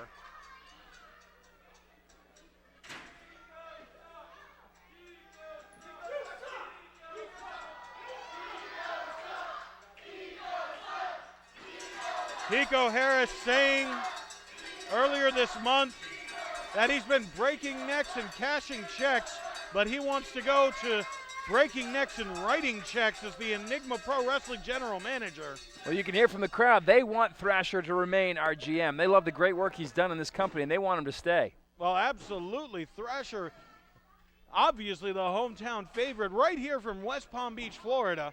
Kiko Harris saying earlier this month that he's been breaking necks and cashing checks, but he wants to go to breaking necks and writing checks as the Enigma Pro Wrestling General Manager. Well, you can hear from the crowd, they want Thrasher to remain our GM. They love the great work he's done in this company, and they want him to stay. Well, absolutely. Thrasher, obviously the hometown favorite right here from West Palm Beach, Florida.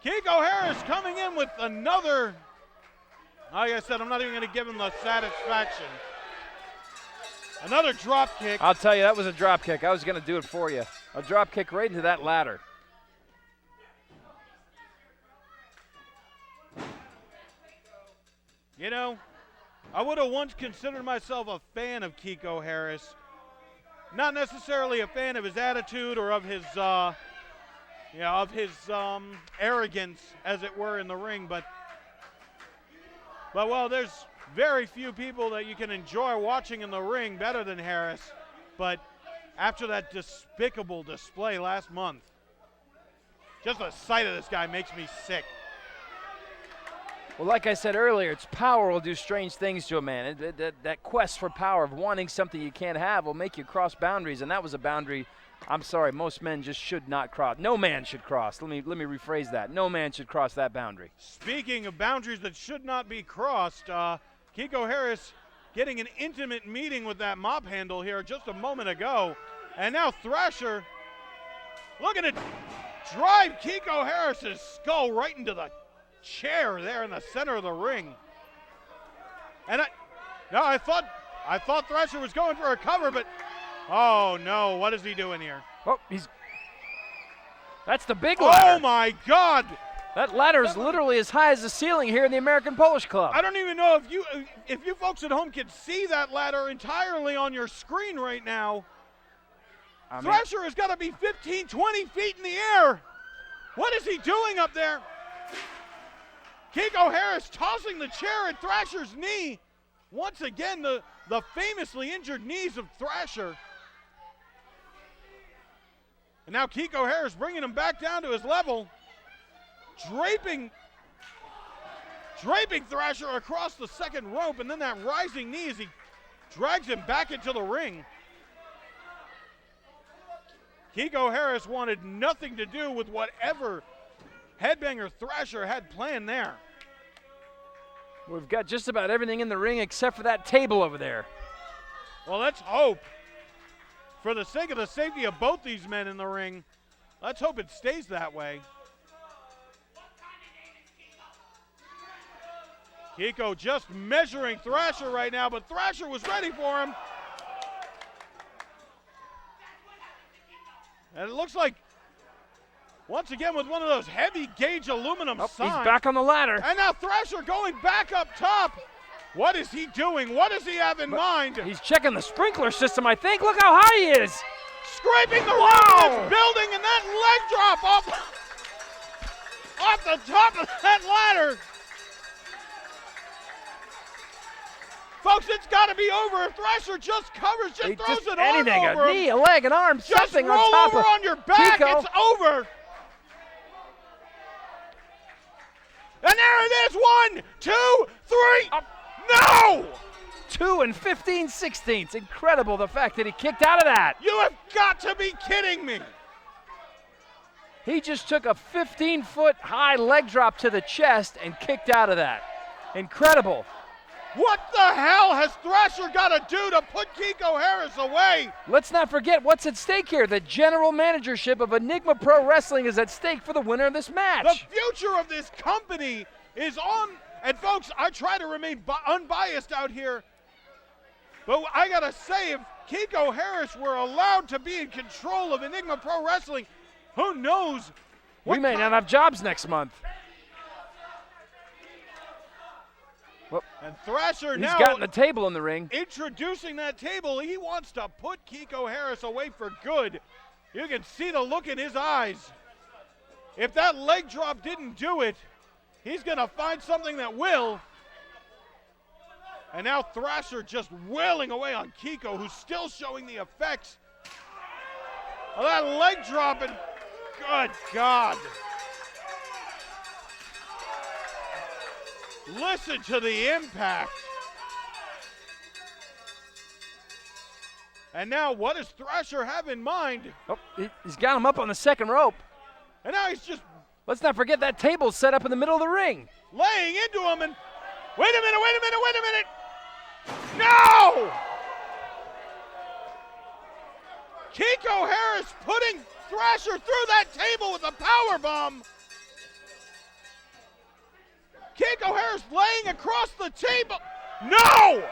Kiko Harris coming in with another, like I said, I'm not even going to give him the satisfaction. Another drop kick. I'll tell you, that was a drop kick. I was going to do it for you. A drop kick right into that ladder. You know, I would have once considered myself a fan of Kiko Harris. Not necessarily a fan of his attitude or of his, arrogance, as it were, in the ring, but well, there's very few people that you can enjoy watching in the ring better than Harris. But after that despicable display last month, just the sight of this guy makes me sick. Well, like I said earlier, it's power will do strange things to a man. That quest for power, of wanting something you can't have, will make you cross boundaries, and that was a boundary, I'm sorry, most men just should not cross. No man should cross. Let me rephrase that. No man should cross that boundary. Speaking of boundaries that should not be crossed, Kiko Harris getting an intimate meeting with that mop handle here just a moment ago. And now Thrasher looking to drive Kiko Harris's skull right into the chair there in the center of the ring. And I thought Thrasher was going for a cover, but oh no, what is he doing here? Oh, that's the big ladder. Oh my God! That ladder is literally as high as the ceiling here in the American Polish Club. I don't even know if you folks at home can see that ladder entirely on your screen right now. Thrasher has got to be 15, 20 feet in the air. What is he doing up there? Kiko Harris tossing the chair at Thrasher's knee. Once again, the famously injured knees of Thrasher. And now Kiko Harris bringing him back down to his level. Draping Thrasher across the second rope, and then that rising knee as he drags him back into the ring. Kiko Harris wanted nothing to do with whatever Headbanger Thrasher had planned there. We've got just about everything in the ring except for that table over there. Well, let's hope, for the sake of the safety of both these men in the ring, let's hope it stays that way. Kiko just measuring Thrasher right now, but Thrasher was ready for him. And it looks like, once again, with one of those heavy gauge aluminum signs. He's back on the ladder. And now Thrasher going back up top. What is he doing? What does he have in mind? He's checking the sprinkler system, I think. Look how high he is. Scraping the roof of this building, and that leg drop off the top of that ladder. Folks, it's got to be over. If Thrasher just covers, just throws it anything, all over a knee, a leg, an arm, just something roll on top over of on your back. Kiko. It's over. And there it is. 1, 2, 3. No! 2 and 15/16. Incredible the fact that he kicked out of that. You have got to be kidding me. He just took a 15-foot high leg drop to the chest and kicked out of that. Incredible. What the hell has Thrasher got to do to put Kiko Harris away? Let's not forget what's at stake here. The general managership of Enigma Pro Wrestling is at stake for the winner of this match. The future of this company is on. And folks, I try to remain unbiased out here. But I got to say, if Kiko Harris were allowed to be in control of Enigma Pro Wrestling, who knows? We may not have jobs next month. Well, and Thrasher now he's gotten the table in the ring. Introducing that table, he wants to put Kiko Harris away for good. You can see the look in his eyes. If that leg drop didn't do it, he's going to find something that will. And now Thrasher just wailing away on Kiko, who's still showing the effects of that leg drop. And good God. Listen to the impact. And now what does Thrasher have in mind? Oh, he's got him up on the second rope. And now he's just... Let's not forget that table's set up in the middle of the ring. Laying into him and... Wait a minute! No! Kiko Harris putting Thrasher through that table with a powerbomb. Kiko Harris laying across the table. No!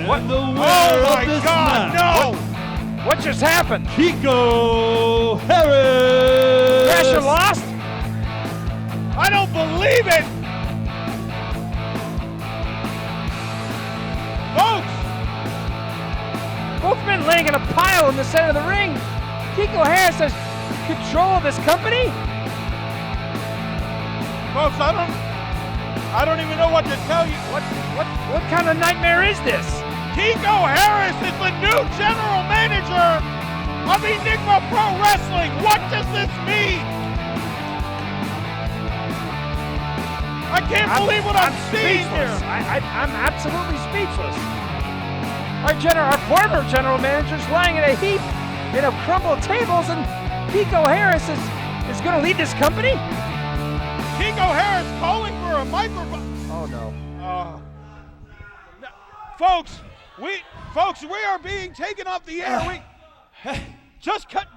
What? Oh my God, no! What just happened? Kiko Harris! Thrasher lost? I don't believe it! Both men laying in a pile in the center of the ring. Kiko Harris has control of this company. Folks, I don't even know what to tell you. What kind of nightmare is this? Kiko Harris is the new general manager of Enigma Pro Wrestling. What does this mean? I can't believe what I'm seeing here. I'm absolutely speechless. Our former general manager's lying in a heap in a crumbled tables, and Kiko Harris is going to lead this company? Kiko Harris calling for a microphone. Oh no. Folks, we are being taken off the air. We just cut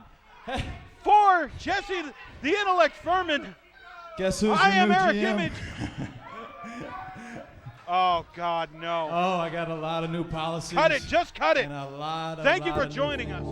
for Jesse the Intellect Furman. Guess who's I the am new Eric GM? Image. Oh God, no. Oh, I got a lot of new policies. Cut it, just cut it. And a lot Thank you for new- joining us.